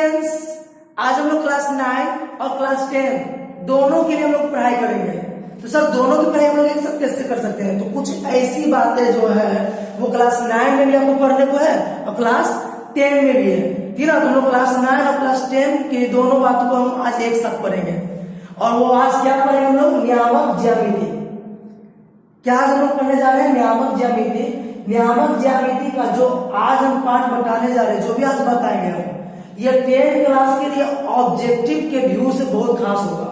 Students, आज हम लोग क्लास 9 और क्लास 10 दोनों के लिए हम लोग पढ़ाई करेंगे। तो सर दोनों की पढ़ाई हम लोग एक साथ कैसे कर सकते हैं? तो कुछ ऐसी बातें जो है वो क्लास 9 में भी आपको पढ़ने को है और क्लास 10 में भी है। ठीक है, तो हम लोग क्लास 9 और क्लास 10 के दोनों बातों को हम आज एक साथ पढ़ेंगे। और वो आज क्या पढ़ेंगे हम लोग? नियामक ज्यामिति। क्या आज हम लोग पढ़ने जा रहे हैं? नियामक ज्यामिति। नियामक ज्यामिति का जो आज हम पाठ बताने जा रहे हैं, जो भी आज बताएंगे हम, ये 10 क्लास के लिए ऑब्जेक्टिव के व्यू से बहुत खास होगा।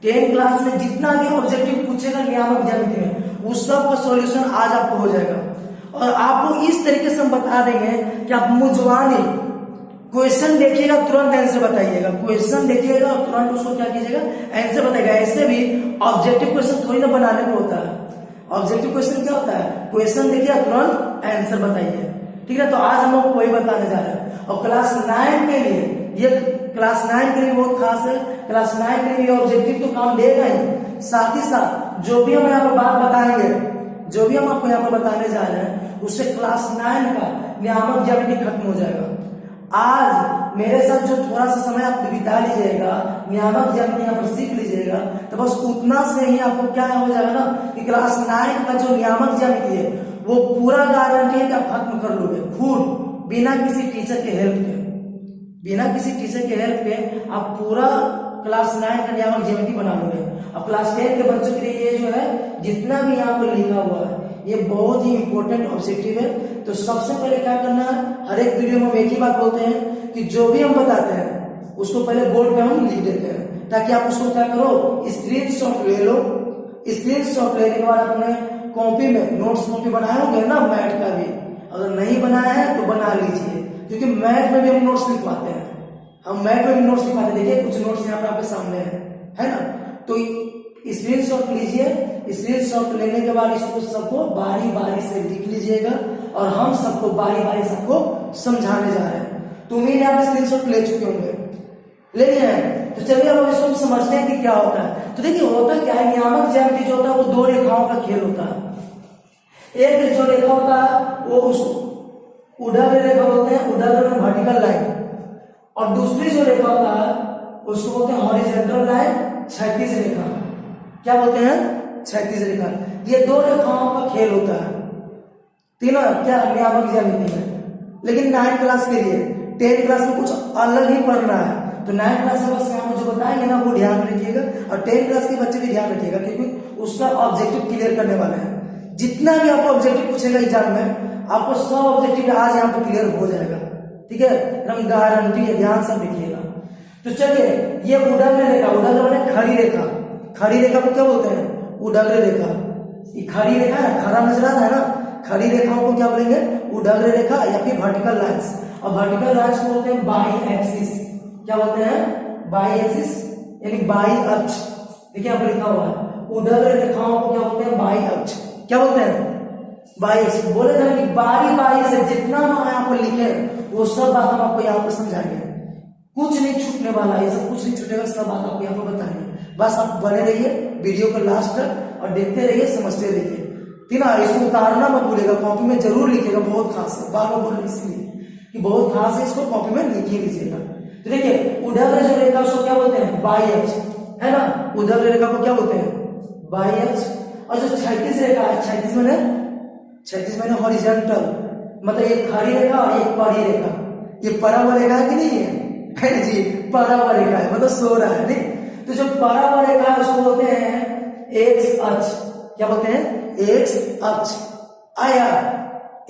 10 क्लास में जितना भी ऑब्जेक्टिव पूछेगा नियामक ज्यामिति में, उस सब का सॉल्यूशन आज आपको हो जाएगा। और आपको इस तरीके से हम बता देंगे कि आप मुझवानी क्वेश्चन देखिएगा, तुरंत आंसर बताइएगा। क्वेश्चन देखिएगा और तुरंत उसको क्या कीजिएगा? आंसर बताइएगा। ऐसे भी ऑब्जेक्टिव क्वेश्चन थोड़ी ना बनाने को होता है। ऑब्जेक्टिव क्वेश्चन क्या होता है? क्वेश्चन देखिए, तुरंत आंसर बताइए। ठीक है, तो आज हम लोग वही बताने जा रहे हैं। और क्लास 9 के लिए, ये क्लास 9 के लिए बहुत खास है। क्लास 9 के लिए ऑब्जेक्टिव तो काम देगा ही, साथ ही साथ जो भी हम यहाँ पर बात बताएंगे, जो भी हम आपको यहाँ पर बताने जा रहे हैं, उससे क्लास 9 का नियामक ज्यामिति खत्म हो जाएगा। आज मेरे साथ जो थोड़ा सा समय आप बिता लीजिएगा, नियामक ज्यामिति यहाँ पर सीख लीजिएगा, तो बस उतना से ही आपको क्या हो जाएगा ना कि क्लास 9 का जो नियामक ज्यामिति है वो पूरा गारंटी है कि आप खत्म कर लोगे खुद, बिना किसी टीचर के हेल्प के। बिना किसी टीचर के हेल्प के आप पूरा क्लास 9 का नियामक ज्यामिति बना लोगे। और क्लास 10 के बच्चों के लिए ये जो है जितना भी यहाँ पर लिखा हुआ है ये बहुत ही इंपॉर्टेंट ऑब्जेक्टिव है। तो सबसे पहले क्या करना है, हर एक वीडियो में हम एक ही बात बोलते हैं कि जो भी हम बताते हैं उसको पहले बोर्ड पे हम लिख देते हैं, ताकि आप उसको क्या करो, स्क्रीनशॉट ले लो। स्क्रीनशॉट लेने के बाद अपने कॉपी में नोट्स कॉपी बनाए होंगे ना, मैथ का भी अगर नहीं बनाया है तो बना लीजिए, क्योंकि मैथ में भी हम नोट्स लिखवाते हैं। हम मैथ में भी नोट्स लिखवाते हैं। देखिए कुछ नोट्स यहाँ पे आपके सामने है ना, तो स्क्रीनशॉट लीजिए। स्क्रीनशॉट लेने के बाद इसको सबको बारी बारी से लिख लीजिएगा और हम सबको बारी बारी सबको समझाने जा रहे हैं। तो उम्मीद है आप स्क्रीनशॉट ले चुके होंगे, ले लिए हैं। तो चलिए अब इसको हम समझते हैं कि क्या होता है। तो देखिए होता क्या है, नियामक ज्यामिति जो होता है वो दो रेखाओं का खेल होता है। एक जो रेखा होता है वो उसको उडाग्र रेखा बोलते हैं, उडाग्र में वर्टिकल लाइन, और दूसरी जो रेखा होता है उसको बोलते हैं हॉरिजॉन्टल लाइन, क्षैतिज रेखा। क्या बोलते हैं? क्षैतिज रेखा। ये दो रेखाओं का खेल होता है तीनों क्या नियामक ज्यामिति में। लेकिन 9 क्लास के लिए 10 क्लास में कुछ अलग ही पढ़ना है। तो 9 क्लास में बस यहाँ जो बताएंगे ना वो ध्यान रखिएगा, और 10 क्लास के बच्चे भी ध्यान रखिएगा, क्योंकि उसका ऑब्जेक्टिव क्लियर करने वाले हैं। जितना भी आपको ऑब्जेक्टिव पूछेगा एग्जाम में, आपको सब ऑब्जेक्टिव आज यहाँ पर क्लियर हो जाएगा। ठीक है, एकदम गारंटी है, ध्यान से देखिएगा। तो चलिए, ये उडाग्र रेखा, उडाग्र माने खड़ी रेखा। खड़ी रेखा को क्या बोलते हैं? उडाग्र रेखा। ये खड़ी रेखा है, खड़ा नजर आता है ना, खड़ी रेखाओं को क्या बोलेंगे? उडाग्र रेखा या फिर वर्टिकल लाइंस। और वर्टिकल लाइंस को बोलते हैं बाई एक्सिस। क्या बोलते हैं? बाई एक्सिस, यानी बाई अक्ष। देखिए यहाँ पर लिखा हुआ है, उडाग्र रेखाओं को क्या बोलते हैं? बाई अक्ष। क्या बोलते हैं? By axis. बोले थे कि बारी बारी से जितना हम यहाँ पर लिखे वो सब बात हम आपको यहाँ पर समझाएंगे। कुछ नहीं छूटने वाला, ये सब कुछ नहीं छूटेगा, सब बात आपको यहाँ पर बताएंगे। बस आप बने रहिए वीडियो को लास्ट तक और देखते रहिए, समझते रहिए। ठीक है, इसको उतारना मत भूलिएगा, कॉपी में जरूर लिखिएगा। बहुत खास है, बार बार बोल रहे इसलिए कि बहुत खास है, इसको कॉपी में लिख ही लीजिएगा। तो देखिए उडाग्र जो रेखा उसको क्या बोलते हैं? बाई अक्ष, है ना। उडाग्र रेखा को क्या बोलते हैं? बाई अक्ष। और जो क्षैतिज रेखा है, क्षैतिज मैंने हॉरिजॉन्टल, मतलब एक खड़ी रेखा और एक पड़ी रेखा। ये पड़ा हुआ रेखा है कि नहीं है जी? पड़ा हुआ रेखा है, मतलब सो रहा है नहीं। तो जो पड़ा हुआ रेखा है उसको बोलते हैं एक्स अक्ष। क्या बोलते हैं? एक्स अक्ष। आया,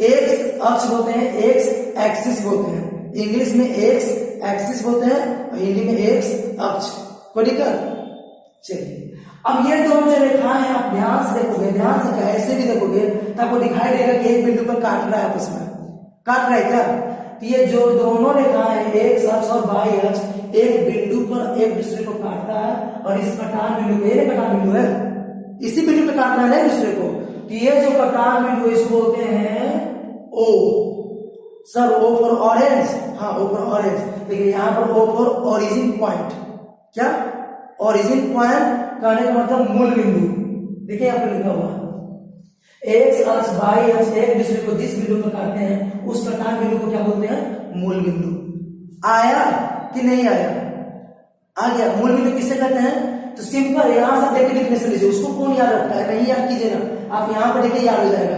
एक्स अक्ष बोलते हैं, एक्स एक्सिस बोलते हैं। इंग्लिश में एक्स एक्सिस बोलते हैं और हिंदी में एक्स अक्ष। कोई दिक्कत? चलिए, अब ये दोनों जो रेखाएं हैं आप ध्यान से देखोगे, ध्यान से क्या ऐसे भी देखोगे तो आपको दिखाई देगा कि एक बिंदु पर काट रहा है, आपस में काट रहा है क्या? तो ये जो दोनों रेखाएं हैं, एक्स अक्ष और बाई अक्ष, एक बिंदु पर एक दूसरे को काटता है। और इस कटान बिंदु को, ये कटान बिंदु है, इसी बिंदु पे काटना है दूसरे को। तो ये जो कटान बिंदु इसको बोलते हैं ओ। सर ओ फॉर ऑरेंज, हाँ ओ फॉर ऑरेंज, लेकिन यहाँ पर ओ फॉर ओरिजिन पॉइंट। क्या? ओरिजिन पॉइंट कहने का मतलब मूल बिंदु। देखिए यहाँ पर लिखा हुआ है एक्स अक्ष बाई अक्ष एक दूसरे को जिस बिंदु पर काटते हैं उस कटान बिंदु को क्या बोलते हैं? मूल बिंदु। आया कि नहीं आया? आ गया। मूल बिंदु किसे कहते हैं? तो सिंपल यहां से देख के डिफिनेशन लीजिए। उसको कौन याद रखता है? नहीं याद कीजिए ना, आप यहां पर देखिए याद हो जाएगा।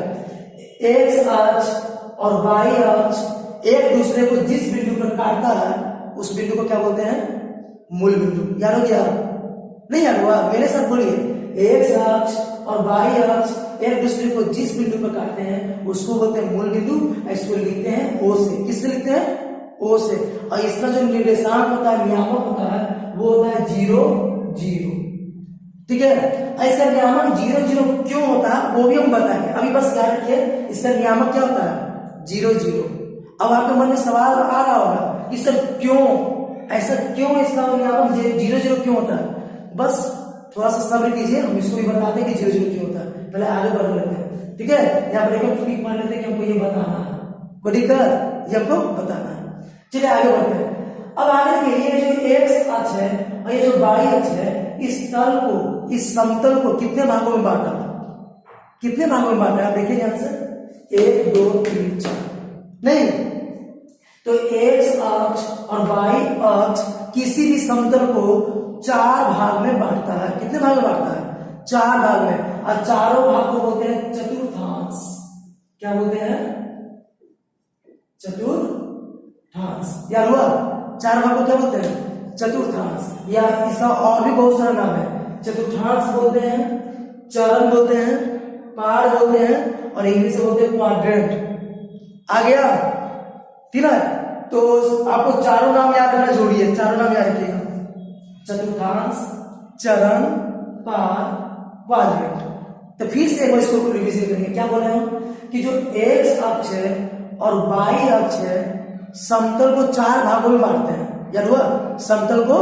एक्स अक्ष और वाई अक्ष एक दूसरे को जिस बिंदु पर काटता है उस बिंदु को क्या बोलते हैं? मूल बिंदु। याद हो गया? नहीं याद हुआ? मेरे साथ बोलिए। एक्स अक्ष और वाई अक्ष एक दूसरे को जिस बिंदु पर काटते हैं उसको बोलते हैं मूल बिंदु। इसको लिखते हैं ओ से। किससे लिखते हैं? ओ से। और इसका जो निर्देशांक होता है, नियामक होता है, वो होता है 0 0। ठीक है? ऐसा नियामक 0 0 क्यों होता है वो भी हम बताएंगे। अभी बस याद रखिए इसका नियामक क्या होता है? 0 0। अब आपके मन में सवाल आ रहा होगा कि सर क्यों ऐसा, क्यों इसका नियामक 0 0 क्यों होता है? बस थोड़ा सा सब्र कीजिए, हम इसको भी बताते हैं कि 0 0 क्यों होता है। पहले आगे बढ़ लेते हैं। ठीक है? यहाँ पर एक ट्रिक मान लेते हैं कि हमको ये बताना है। कोई दिक्कत? ये हमको बताना है। चलिए आगे बढ़ते हैं। अब आगे के ये जो एक्स अक्ष है और ये जो वाई अक्ष है, इस तल को, इस समतल को कितने भागों में बांटा? कितने भागों में बांटा? आप देखिए ध्यान से। 1 2 3 4 नहीं, तो एक्स अक्ष और वाई अक्ष किसी भी समतल को 4 भाग में बांटता है। कितने भाग में बांटता है? 4 भाग में। और चारों भाग को बोलते हैं चतुर्थांश। क्या बोलते हैं? चतुर्थांश। याद हुआ? 4 भाग को क्या बोलते हैं? चतुर्थांश। या इसका और भी बहुत सारा नाम है। चतुर्थांश बोलते हैं, चरण बोलते हैं, पार बोलते हैं और इंग्लिश में बोलते हैं क्वाड्रेंट। आ गया? ठीक है? तो आपको चारों नाम याद रखना जरूरी है। चारों नाम याद रखिएगा। चतुर्थांश, चरण, पार, क्वाड्रेंट। तो फिर से एक बार इसको रिवीजन करेंगे। क्या बोले हम? कि जो एक्स अक्ष है और वाई अक्ष है समतल को 4 भागों में बांटते हैं। याद हुआ? समतल को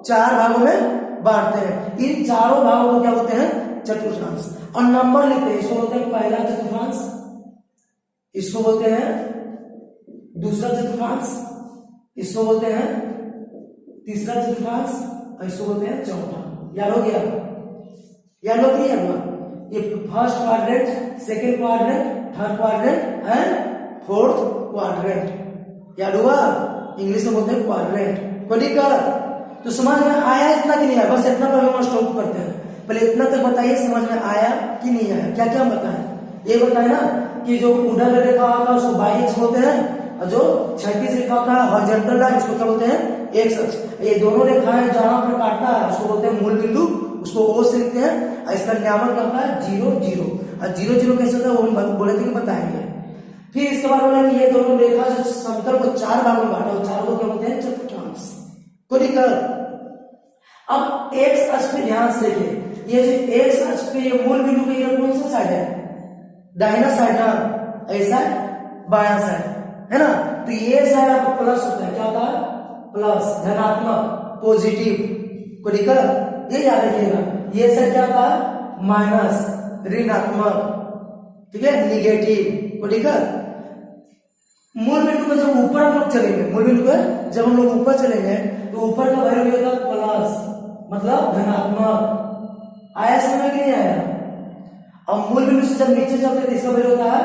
4 भागों में बांटते हैं। इन चारों भागों को क्या बोलते हैं? चतुर्थांश। और नंबर लिखते हैं। इसको बोलते हैं पहला चतुर्थांश, इसको बोलते हैं दूसरा चतुर्थांश, इसको बोलते हैं तीसरा चतुर्थांश और इसको बोलते हैं चौथा। याद हो गया? याद हो कि याद हुआ? ये first quadrant, second quadrant, third quadrant and fourth quadrant. याद हुआ? इंग्लिश में बोलते हैं क्वाड्रेंट। कोई दिक्कत? तो समझ में आया इतना कि नहीं आया? बस इतना पर हम स्टॉप करते हैं। पहले इतना तक बताइए समझ में आया कि नहीं आया। क्या क्या बताएं? ये बताए ना कि जो उधर रेखा होता है उसको वाई अक्ष बोलते हैं और जो क्षैतिज रेखा होता है हॉरिजॉन्टल लाइन उसको क्या बोलते हैं? एक्स अक्ष। ये दोनों रेखाएं जहां पर काटता है उसको बोलते हैं मूल बिंदु। उसको ओ से लिखते हैं। और इसका नियामक क्या होता है? 0 0। और 0 0 कैसे होता है वो हम बोले थे कि बताएंगे। फिर इसके बाद बोला कि ये दोनों रेखा जो समतल को 4 भागों में बांटा, 4 को क्या बोलते हैं? चतुर्थांश। कोई दिक्कत? अब एक्स अक्ष पे ध्यान से देखिए। ये जो एक्स अक्ष पे ये मूल बिंदु का ये कौन सा साइड है? दाहिना साइड ना, ऐसा बायां साइड है ना। तो ये साइड आपका प्लस होता है। क्या होता है? प्लस, धनात्मक, पॉजिटिव। कोई दिक्कत? ये याद रखिएगा। ये साइड क्या होता है? माइनस, ऋणात्मक। ठीक है? निगेटिव। कोई दिक्कत? मूल बिंदु को जब ऊपर हम लोग चलेंगे, मूल बिंदु पर जब हम लोग ऊपर चलेंगे तो ऊपर का वैल्यू होता है प्लस, मतलब धनात्मक। आया समझ कि नहीं आया? और मूल बिंदु से जब नीचे चलते हैं तो इसका वैल्यू होता है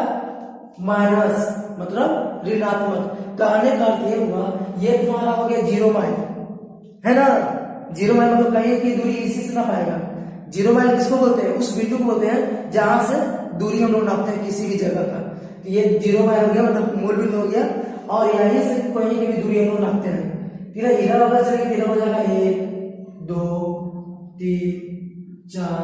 माइनस, मतलब ऋणात्मक। कहने का अर्थ ये हुआ, ये तुम्हारा हो गया 0 माइल, है ना। 0 माइल मतलब कहीं की दूरी इसी से ना पाएगा। 0 माइल किसको बोलते हैं? उस बिंदु को बोलते हैं जहां से दूरी हम लोग नापते हैं किसी भी जगह का। तो ये 0 माइल हो गया, मतलब मूल बिंदु हो गया। और यहीं से कहीं की भी दूरी हम लोग नापते हैं। ठीक है? इधर होगा चलेंगे, इधर हो जाएगा 1 2 3 4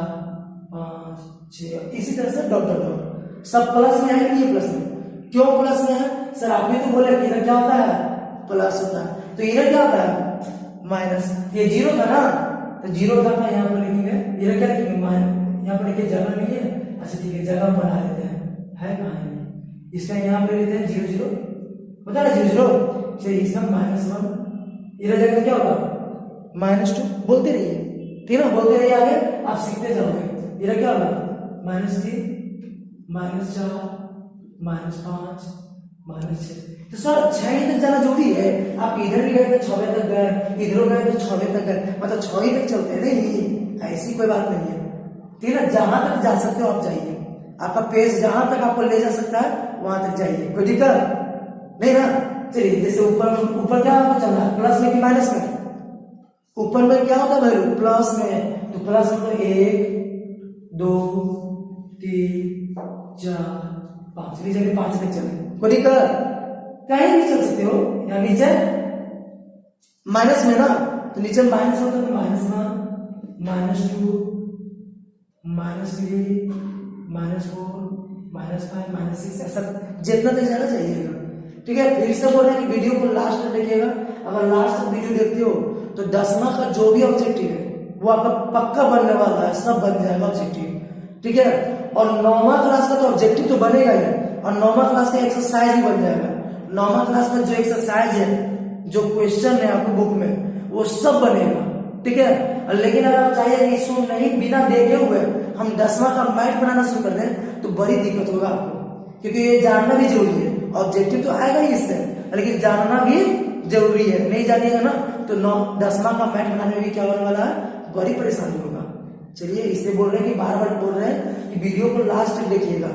5 6, इसी तरह से डॉट डॉट डॉट। सब प्लस में है कि नहीं प्लस में? क्यों प्लस में है? सर आप भी तो बोले कि इधर क्या होता है? प्लस होता है। तो इधर क्या होता है? माइनस। ये 0 था ना, तो 0 था ना, यहाँ पर लिखेंगे। इधर क्या लिखेंगे? माइनस। यहाँ पर लिखिए, जगह नहीं है। अच्छा ठीक है, जगह बना लेते हैं। है कहाँ है? इसका यहाँ पे लेते हैं 0 0, बता ना 0 0। चलिए इसका -1, इधर जगह क्या होगा? -2। बोलते रहिए, ठीक है ना? बोलते रहिए, आगे आप सीखते जाओगे। इधर क्या होगा? -3, -4, -5, -6। तो सर 6 तक जाना जरूरी है? आप इधर भी गए तो 6 तक गए, इधर गए तो 6 तक गए, मतलब 6 तक चलते हैं। नहीं, ऐसी कोई बात नहीं है। ठीक है ना? जहां तक जा सकते हो आप जाइए। आपका पेज जहां तक आपको ले जा सकता है वहां तक जाइए। कोई दिक्कत नहीं ना? चलिए जैसे ऊपर ऊपर क्या चल रहा है, प्लस में कि माइनस में? ऊपर में क्या होता है वैल्यू? प्लस में, तो प्लस मतलब 1 2 3 4 5, नीचे भी 5 तक चले, कोई दिक्कत? कहीं भी चल सकते हो, या नीचे माइनस में ना, तो नीचे माइनस होता है तो -1 -2 -3 -4 -5 -6 ऐसा जितना तक जाना चाहिए। ठीक है, फिर से बोल रहे हैं कि वीडियो को लास्ट तक देखिएगा। अगर लास्ट तक वीडियो देखते हो तो 10वां का जो भी ऑब्जेक्टिव है वो आपका पक्का बनने वाला है, सब बन जाएगा ऑब्जेक्टिव। ठीक है, और 9वां क्लास का तो ऑब्जेक्टिव तो बनेगा ही, और 9वां क्लास का एक्सरसाइज ही बन जाएगा। 9वां क्लास का जो एक्सरसाइज है, जो क्वेश्चन है आपको बुक में, वो सब बनेगा। ठीक है, लेकिन अगर आप चाहिए कि इसको नहीं बिना देखे हुए हम 10वां का मैथ बनाना शुरू कर दें तो बड़ी दिक्कत होगा आपको, क्योंकि ये जानना भी जरूरी है। ऑब्जेक्टिव तो आएगा ही इससे, लेकिन जानना भी जरूरी है। नहीं जानिएगा ना तो 10वां का मैथ बनाने में भी क्या होने वाला है, बड़ी परेशानी होगा। चलिए, इसलिए बोल रहे हैं कि बार बार बोल रहे हैं कि वीडियो को लास्ट तक देखिएगा,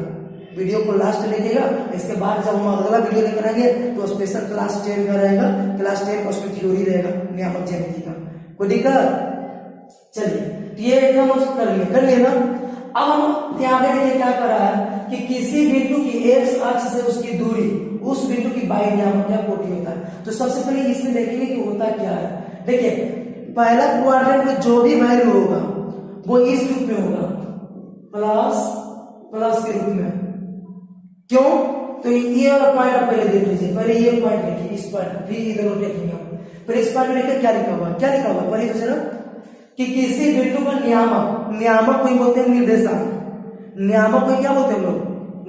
वीडियो को लास्ट देखिएगा। इसके बाद जब हम अगला वीडियो लेकर आएंगे तो स्पेशल क्लास 10 का रहेगा, क्लास 10 का उसमें थ्योरी रहेगा नियामक ज्यामिति का। कोई दिक्कत? चलिए, ये एकदम कर लिए ना। अब हम यहाँ पे देखिए क्या कर रहा है कि किसी बिंदु की एक्स अक्ष से उसकी दूरी उस बिंदु की बाई नियामक या कोटि होता है। तो सबसे पहले इसमें देखेंगे कि होता क्या है। देखिए, पहला क्वाड्रेंट में जो भी वैल्यू होगा वो इस रूप में होगा, प्लस के रूप में। क्यों? तो ये वाला पॉइंट आप पहले देख लीजिए, पहले ये पॉइंट देखिए, इस पॉइंट, फिर इधर देखेंगे। फिर इस पॉइंट में देखिए क्या लिखा हुआ है, क्या लिखा हुआ है पहले तो जरा, कि किसी बिंदु का नियामक को बोलते हैं निर्देशांक। नियामक को क्या बोलते हैं हम लोग?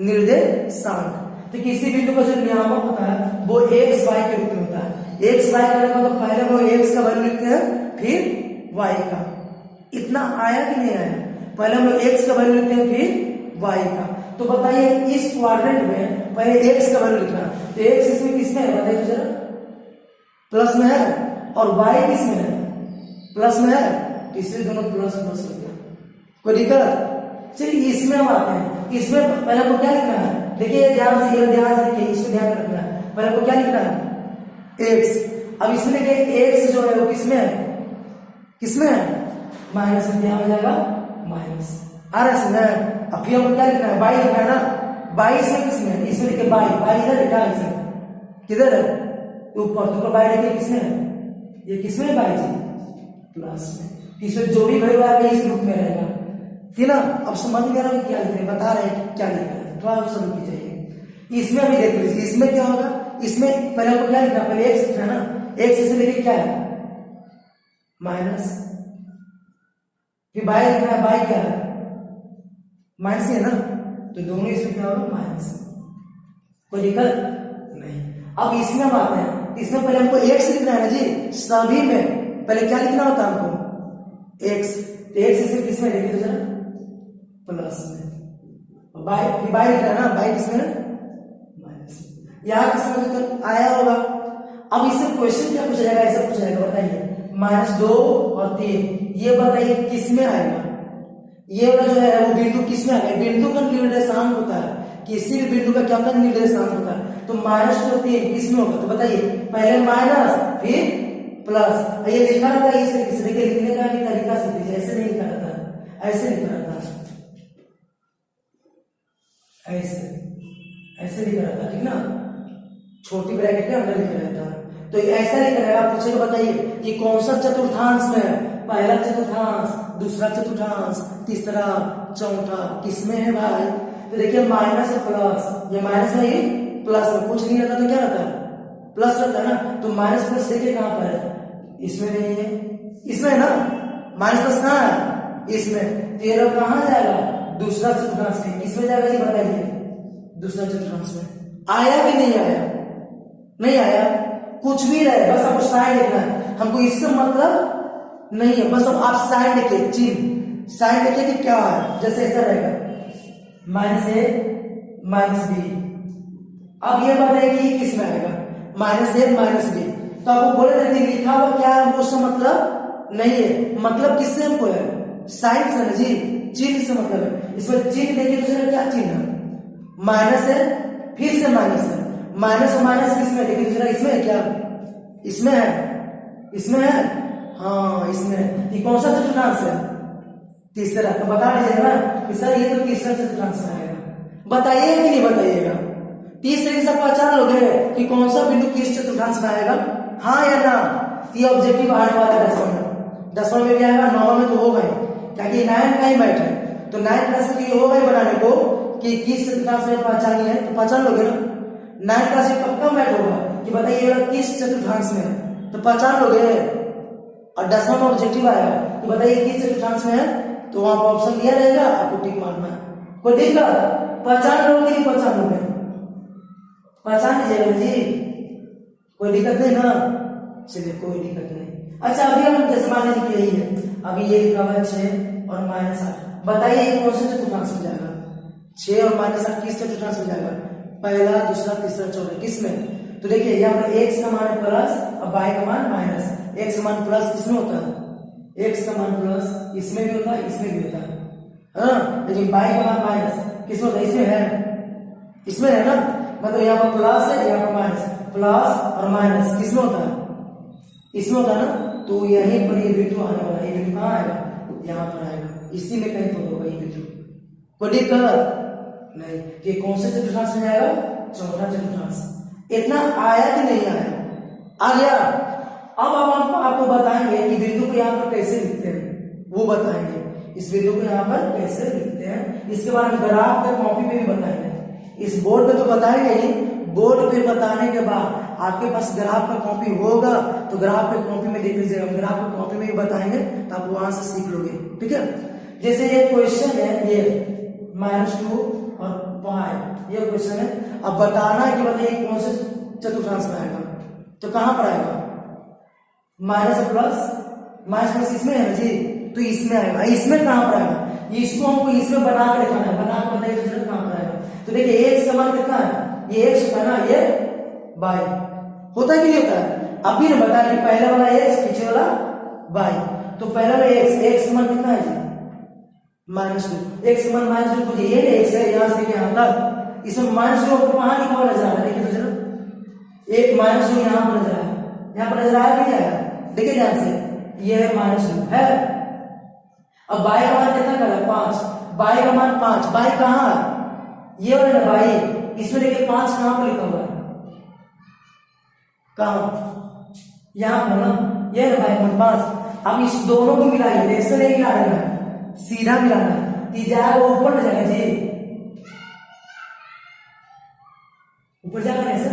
निर्देशांक। तो किसी बिंदु का जो नियामक होता है वो एक्स वाई के रूप में होता है। एक्स वाई करने का तो पहले हम लोग एक्स का वैल्यू लिखते हैं, फिर वाई का। इतना आया कि नहीं आया? पहले हम लोग एक्स का वैल्यू लिखते हैं, फिर वाई का। तो बताइए, इस क्वाड्रेंट में पहले एक्स का वैल्यू लिखना, तो एक्स इसमें किसमें है बताइए जरा? प्लस में है, और वाई किसमें है? प्लस में है, तो इसलिए दोनों प्लस प्लस हो गया। कोई दिक्कत? चलिए, इसमें हम आते हैं। इसमें पहले हमको क्या लिखना है? देखिए ध्यान से देखिए, इसमें ध्यान रखना है। पहले हमको क्या लिखना है? एक्स। अब इसमें देखिए एक्स जो है वो किसमें है? किसमें है? माइनस में। क्या हो जाएगा? माइनस। आ रहा है समझ? अब फिर हमको क्या लिखना है? बाई लिखना है ना। बाई इसमें किसमें है? इसमें देखिए बाई, बाई इधर लिखा है, इसमें किधर है? ऊपर। तो बाई देखिए किसमें है? ये किसमें है बाई जी? प्लस में। इसमें जो भी वैल्यू आएगा इस रूप में रहेगा। ठीक ना? अब समझ में आ रहा है क्या लिख रहे हैं, बता रहे हैं क्या लिख रहे हैं, थोड़ा समझ कीजिए। इसमें भी देख लीजिए, इसमें क्या होगा? इसमें पहले हमको क्या लिखना? पहले एक्स लिखना ना। एक्स से देखिए क्या है? माइनस। फिर बाई लिखना है, बाई क्या है? माइनस है ना, तो दोनों इसमें क्या होगा? माइनस। कोई दिक्कत नहीं। अब इसमें हम आते हैं, इसमें पहले हमको एक्स लिखना है ना जी, सभी में पहले क्या लिखना होता है हमको? एक्स। तो एक्स इसे किसमें देखिए तो जरा? प्लस में। बाई, बाई लिखना है ना, बाई किसमें है? माइनस। यहाँ किसमें तो आया होगा। अब इससे क्वेश्चन क्या पूछा जाएगा? ऐसा पूछा जाएगा, बताइए, -2 और 3, ये बताइए किसमें आएगा? ये वाला जो है वो बिंदु किसमें आएगा? बिंदु का निर्देशांक होता है, किसी भी बिंदु का क्या होता है? निर्देशांक होता है। तो -2 और 3 किसमें होगा? तो बताइए, पहले माइनस फिर प्लस। ये लिखा रहता है इस तरीके से, देखिए लिखने का भी तरीका से लीजिए, ऐसे नहीं लिखा रहता है, ऐसे लिखा रहता है, ऐसे लिखा रहता है। ठीक ना? छोटी ब्रैकेट के अंदर लिखा रहता है। तो ऐसा लिखा रहेगा। आप पूछेगा बताइए ये कौन सा चतुर्थांश में है? पहला चतुर्थांश, दूसरा चतुर्थांश, तीसरा, चौथा, किसमें है भाई? तो देखिए माइनस और प्लस, ये माइनस में ही प्लस में, कुछ नहीं रहता तो क्या रहता है? प्लस रहता है ना। तो माइनस प्लस देखिए कहां पर है? इसमें नहीं है, इसमें है ना। माइनस प्लस कहां है? इसमें। तो ये लोग कहां जाएगा? दूसरा चतुर्थांश में। किसमें जाएगा जी बताइए? दूसरा चतुर्थांश में। आया कि नहीं आया? नहीं आया, कुछ भी रहे, बस आपको साइन लिखना है। हमको इससे मतलब नहीं है, बस अब आप साइन लिखिए, चिन्ह साइन लिखिए कि क्या है। जैसे ऐसा रहेगा, -a -b। अब ये बताइए कि किस में आएगा? -a -b। तो आपको बोले थे लिखा हुआ क्या है, हमको उससे मतलब नहीं है। मतलब किससे हमको है? साइन से ना जी, चिन्ह से मतलब है। इसमें चिन्ह देखिए तो क्या चिन्ह है? माइनस है, फिर से माइनस है, माइनस और माइनस किसमें, लेकिन दूसरा इसमें है क्या, इसमें है, इसमें है, हाँ इसमें है। ये कौन सा चतुर्थांश है, तीसरा। तो बता दीजिएगा ना कि सर ये तो तीसरा चतुर्थांश में आएगा। बताइएगा कि नहीं बताइएगा, 30 तरीके से पहचान लोगे कि कौन सा बिंदु किस चतुर्थांश में आएगा, हाँ या ना। ये ऑब्जेक्टिव आने वाला है 10वां में भी आएगा, 9वां में तो होगा ही, क्योंकि 9 का ही मैट है। तो 9 क्लास की होगा ही बनाने को कि किस चतुर्थांश में पहचानी है, तो पहचान लोगे ना। 9 क्लास में पक्का मैट होगा कि बताइए किस चतुर्थांश में है, तो पहचान लोगे। और 10वां में ऑब्जेक्टिव आएगा कि बताइए किस चतुर्थांश में है, तो वहां पर ऑप्शन दिया रहेगा, आपको टिक मारना है। कोई दिक्कत, पहचान लोगे नहीं पहचान लोगे, पहचान लीजिएगा जी, कोई दिक्कत नहीं ना। चलिए कोई दिक्कत नहीं। अच्छा अभी हम जैसे मान लीजिए यही है, अभी ये लिखा हुआ है 6 और -8, बताइए ये कौन सा चतुर्थांश में जाएगा, 6 और -8 किस चतुर्थांश में जाएगा, पहला, दूसरा, तीसरा, चौथा, किसमें। तो देखिए यहाँ पर x का मान प्लस और y का मान माइनस। x का मान प्लस किसमें होता है, x का मान प्लस इसमें भी होता है, इसमें भी होता है, हाँ। लेकिन y का मान माइनस किसमें होता है, इसमें है, इसमें है ना। मतलब यहाँ पर प्लस है, यहाँ पर माइनस, प्लस और माइनस किसमें होता है, इसमें होता है ना। तो यहीं पर ये बिंदु आने वाला है, ये बिंदु कहाँ आएगा, यहाँ पर आएगा, इसी में कहीं तो होगा ये बिंदु। कोई दिक्कत नहीं। ये कौन से चतुर्थांश में आएगा, चौथा चतुर्थांश। इतना आया कि नहीं आया, आ गया। अब हम आपको बताएंगे कि बिंदु को यहाँ पर कैसे लिखते हैं, वो बताएंगे। इस बिंदु को यहाँ पर कैसे लिखते हैं, इसके बारे में ग्राफ पे कॉपी पे भी बताएंगे। इस बोर्ड पे तो बताएंगे ही, बोर्ड पे बताने के बाद आपके पास ग्राफ का कॉपी होगा तो ग्राफ पे कॉपी में देख लीजिएगा, ग्राफ पे कॉपी में भी बताएंगे तो आप वहां से सीख लोगे, ठीक है। जैसे ये क्वेश्चन है, ये -2 और 5, ये क्वेश्चन है। अब बताना है कि बताइए कौन से चतुर्थांश में आएगा, तो कहां पर आएगा, माइनस प्लस इसमें है जी, तो इसमें आएगा। इसमें कहां पर आएगा, इसको हमको इसमें बना के दिखाना है, बना के बताइए तो कहां पर आएगा। तो देखिए x का मान कितना है, ये x होता है ना, ये y होता है कि नहीं होता है। अभी ने बताया कि पहला वाला x, पीछे वाला y। तो पहला वाला x का मान कितना है जी, -2। x का मान -2, तो ये x है, यहां से यहां तक, इसमें -2 आपको वहां लिखा हुआ नजर आ रहा है, देखिए तो जरा, एक -2 यहां पर नजर आया, यहां पर नजर आया कि नहीं आया, देखिए ध्यान से, ये है -2 है। अब y का मान कितना कर रहा है, 5, y का मान 5, y कहां है, ये वाला ना y, इसमें देखिए 5 कहां पर लिखा हुआ है, कहां, यहां पर ना, ये है y मान 5। अब इस दोनों को मिलाइए, ऐसे नहीं मिलाना है, सीधा मिलाना है, ये जाएगा ऊपर न जाएगा जी, ऊपर जाएगा ऐसे,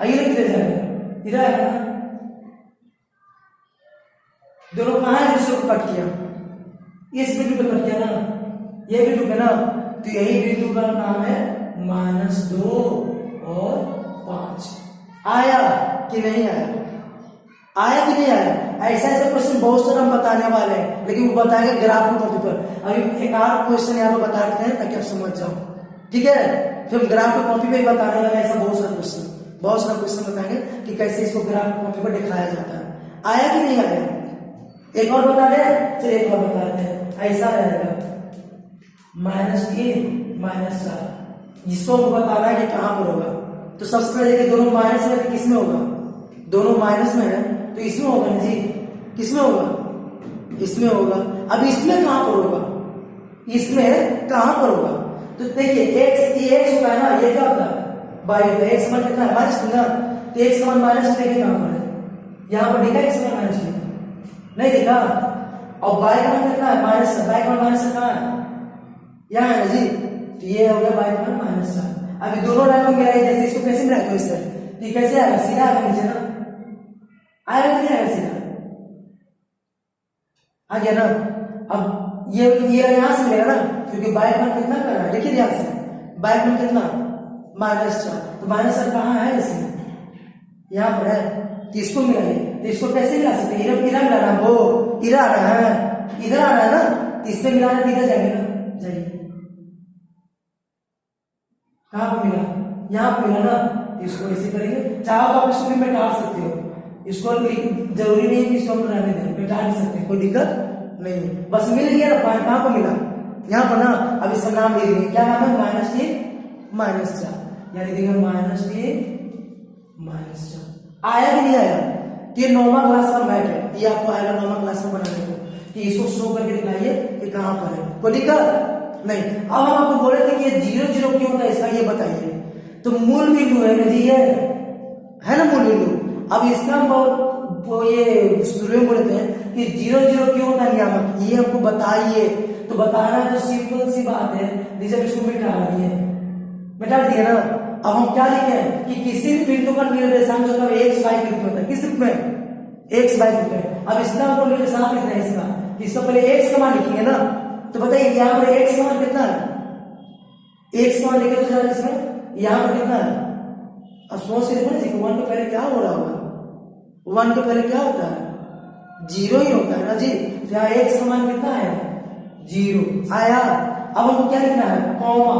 आइए किधर जाएगा, इधर आएगा ना। दोनों कहां है, दूसरे को कट किया, इस बिंदु पे कट किया ना, ये बिंदु पे ना, तो यही बिंदु का नाम है -2 और 5। आया कि नहीं आया, आया कि नहीं आया। ऐसा ऐसा क्वेश्चन बहुत सारा हम बताने वाले हैं, लेकिन वो बताएंगे ग्राफ में कॉपी पर। अभी एक आध क्वेश्चन यहाँ पे बता देते हैं ताकि आप समझ जाओ, ठीक है। फिर हम ग्राफ पे कॉपी पे बताने वाले, ऐसा बहुत सारा क्वेश्चन बताएंगे कि कैसे इसको ग्राफ कॉपी पर दिखाया जाता है। आया कि नहीं आया, एक और बता दे, चलिए एक और बता देते हैं। ऐसा रहेगा -3 -4, जिसको हमको बताना है कि कहां पर होगा। तो सबसे पहले देखिए दोनों माइनस में, तो किसमें होगा, दोनों माइनस में है तो इसमें होगा ना जी, किसमें होगा, इसमें होगा। अब इसमें कहां पर होगा, इसमें कहां पर होगा, तो देखिए x होता है ना, ये क्या होता है y, x मान कितना है -2 ना, तो x का मान माइनस देखिए कहां पर है, यहां पर दिखा x का माइनस नहीं दिखा। और y का मान कितना है माइनस, y का मान माइनस कहां है, यहाँ है ना जी, तो ये हो गया y का मान -4। अभी दोनों लाइन को मिलाइए, जैसे इसको कैसे मिलाए, इससे ये कैसे आएगा, सीधा आएगा नीचे ना, आएगा कि नहीं आएगा, सीधा आ गया ना। अब ये यहां से मिलेगा ना, क्योंकि y का मान कितना कर रहा है, देखिए ध्यान से, y का मान कितना -4, तो -4 कहां है, इसमें यहां पर है, तो इसको मिलाइए। तो इसको कैसे मिला सकते हैं, इधर मिलाना, वो इधर आना है, इधर आना है ना, इससे मिलाना, इधर जाएंगे ना, जाइए कहां पर मिला, यहां पर मिला ना, इसको ऐसे करेंगे। चाहो तो आप इसको भी मिटा सकते हो, इसको जरूरी नहीं है कि इसको रहने दें, मिटा नहीं सकते, कोई दिक्कत नहीं, बस मिल गया ना। कहां पर मिला, यहां पर ना। अब इसका नाम ले लेंगे, क्या नाम है, -3 -4, यानी देखिए -3 -4 आया कि नहीं आया? कि 9वां क्लास का मैथ है, ये आपको आएगा 9वां क्लास में बनाने को, कि इसको शो करके दिखाइए कि कहां पर है, कोई दिक्कत नहीं। अब हम आपको बोले थे कि ये 0 0 क्यों होता है, इसका ये बताइए। तो मूल बिंदु है ना जी, ये है ना मूल बिंदु। अब इसका हम वो ये शुरू में बोलते हैं कि 0 0 क्यों होता है नियामक, ये हमको बताइए। तो बताना तो सिंपल सी बात है, जब इसको मिटा दिए ना। अब हम क्या लिखे हैं कि किसी भी बिंदु का निर्देशांक जो है x y के रूप में होता है, किस रूप में? x y रूप में। अब इसका हमको निर्देशांक लिखना है, इसका पहले x का मान लिखेंगे ना। तो बताइए यहाँ पर x का मान कितना है? x का मान लिखे तो जरा इसमें यहाँ पर कितना है? अब सोच के देखो ना, 1 के पहले क्या हो रहा होगा? 1 के पहले क्या होता है? 0 ही होता है ना जी। तो यहाँ x का मान कितना है? 0 आया। अब हमको क्या लिखना है? कॉमा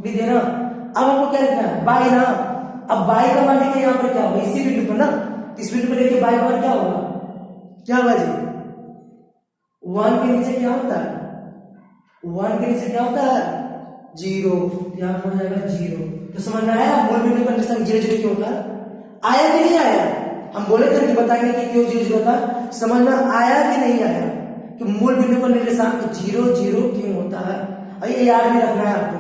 लिख दिया ना। अब हमको क्या लिखना है? बाई ना। अब बाई का मान लिखे यहाँ पर क्या होगा? इसी बिंदु पर ना, इस बिंदु पर देखिए बाई का मान क्या होगा? क्या होगा जी? 1 के नीचे क्या होता है? 1 के नीचे क्या होता है? 0। यहाँ पर हो जाएगा 0। तो समझ में आया मूल बिंदु का निर्देशांक 0 0 क्यों होता है? आया कि नहीं आया? हम बोले थे कि बताएंगे कि क्यों 0 0 होता है। समझ में आया कि नहीं आया कि मूल बिंदु का निर्देशांक 0 0 क्यों होता है? और ये याद भी रखना है आपको।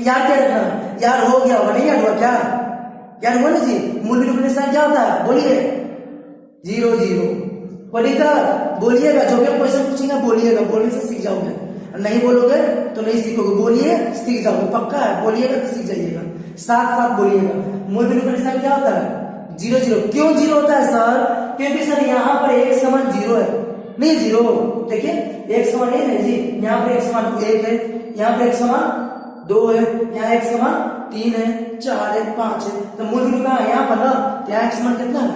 याद क्या रखना है? याद हो गया होगा, नहीं याद हुआ क्या? याद हुआ ना जी। मूल बिंदु का निर्देशांक क्या होता है? बोलिए 0 0। बोलिएगा, बोलिएगा, जो भी क्वेश्चन पूछेंगे बोलिएगा, बोलने से सीख जाओगे। नहीं बोलोगे तो नहीं सीखोगे, बोलिए सीख जाओगे, पक्का है। बोलिएगा तो सीख जाइएगा, साथ साथ बोलिएगा। मूल बिंदु का निर्देशांक क्या होता है? 0 0। क्यों 0 होता है सर? क्योंकि सर यहाँ पर x का मान 0 है, नहीं 0। देखिए x का मान 1 है जी, यहाँ पर x का मान 1 है, यहाँ पर x का मान 2 है, यहाँ x का मान 3 है, 4 है, 5 है। तो मूल बिंदु कहाँ है? यहाँ पर ना। यहाँ x का मान कितना है?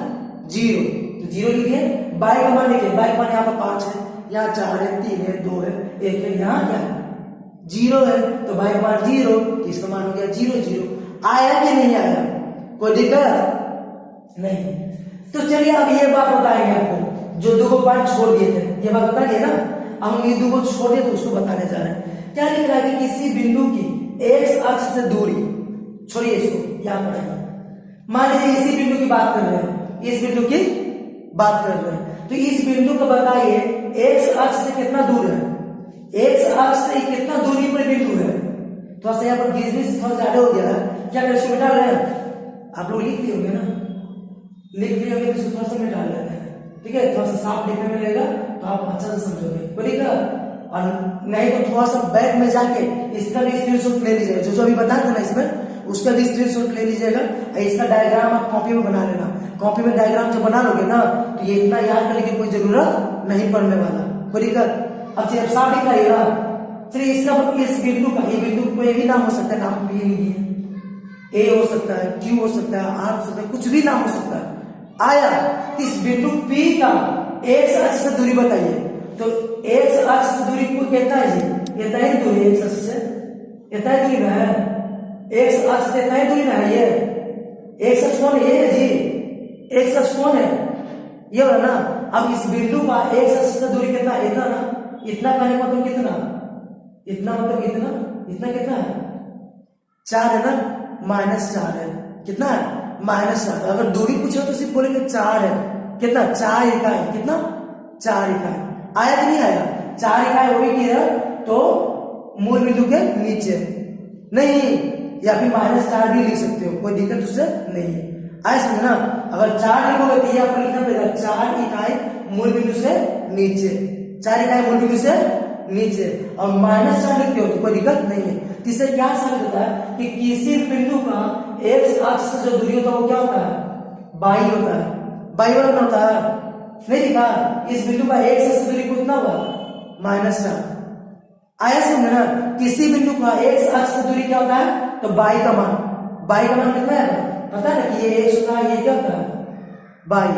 0। तो 0 लिखिए। बाई का मान लिखिए, बाई का मान यहाँ पर 5 है, यहाँ 4 है, 3 है, 2 है, 1 है, यहाँ क्या है? 0 है। तो बाई का मान 0, तो इसका मान हो गया 0 0। आया कि नहीं आया? कोई दिक्कत नहीं। तो चलिए अब ये बात बताएंगे आपको, जो 2 पॉइंट छोड़ दिए थे, ये बात बता दिए ना। अब हम ये 2 को छोड़ दिए तो उसको बताने जा रहे हैं। क्या लिख रहा है कि किसी बिंदु की x अक्ष से दूरी, छोड़िए इसको, यहाँ पर मान लीजिए इसी बिंदु की बात कर रहे हैं, इस बिंदु की बात कर रहे हैं। तो इस बिंदु को बताइए x अक्ष से कितना दूर है? x अक्ष से कितना दूरी पर बिंदु है? थोड़ा सा यहाँ पर 20 थोड़ा ज्यादा हो गया है, क्या करें इसको मिटा रहे हैं? आप लोग लिख दिए होंगे ना, लिख दिए होंगे तो थोड़ा सा मिटा लेते हैं, ठीक है? थोड़ा सा साफ लिखने में लगेगा तो आप अच्छा से समझोगे, बोलिएगा। और नहीं तो थोड़ा सा बैक में जाके इसका भी स्क्रीनशॉट ले लीजिएगा, जो जो अभी बताया था ना इसमें, उसका भी स्क्रीनशॉट ले लीजिएगा। इसका डायग्राम आप कॉपी में बना लेना। कॉपी में डायग्राम जब बना लोगे ना तो ये इतना याद करने की कोई जरूरत नहीं पड़ने वाला, बोलिएगा। अब जब साफ दिखाइएगा, चलिए इसका इस बिंदु का, ये बिंदु कोई भी नाम हो सकता है, नाम ये नहीं है, ए हो सकता है, क्यू हो सकता है, आर हो सकता है, कुछ भी नाम हो सकता है। आया इस बिंदु P का x अक्ष से दूरी बताइए। तो x अक्ष से दूरी को कितना है जी? इतना ही दूरी x अक्ष से, इतना ही दूरी में है, x अक्ष से इतना ही दूरी में है। ये x अक्ष कौन है? ये जी x अक्ष कौन है? ये वाला ना। अब इस बिंदु का x अक्ष से दूरी कितना है? इतना ना। इतना कहने का मतलब कितना? इतना मतलब इतना, इतना कितना है? 4 है ना, -4 है। कितना है? -4। अगर दूरी पूछे तो सिर्फ बोलेंगे 4 है। कितना? 4 इकाई। कितना? 4 इकाई। आया कि नहीं आया? 4 इकाई होगी कि है तो मूल बिंदु के नीचे नहीं, या फिर -4 भी लिख सकते हो, कोई दिक्कत उससे नहीं है। आया समझ ना? अगर 4 लिखोगे तो ये आपको लिखना पड़ेगा 4 इकाई मूल बिंदु से नीचे, 4 इकाई मूल बिंदु से नीचे। और -4 लिखते हो तो कोई दिक्कत नहीं है। इससे क्या साबित होता है कि किसी बिंदु का x अक्ष से जो दूरी होता है वो क्या होता है? बाई होता है। बाई वाला होता है, नहीं लिखा? इस बिंदु का x अक्ष से दूरी कितना हुआ? -4। आया समझ ना? किसी बिंदु का x अक्ष से दूरी क्या होता है? तो बाई का मान, बाई का मान कितना है? पता है ना कि ये x होता है, ये क्या होता है? बाई।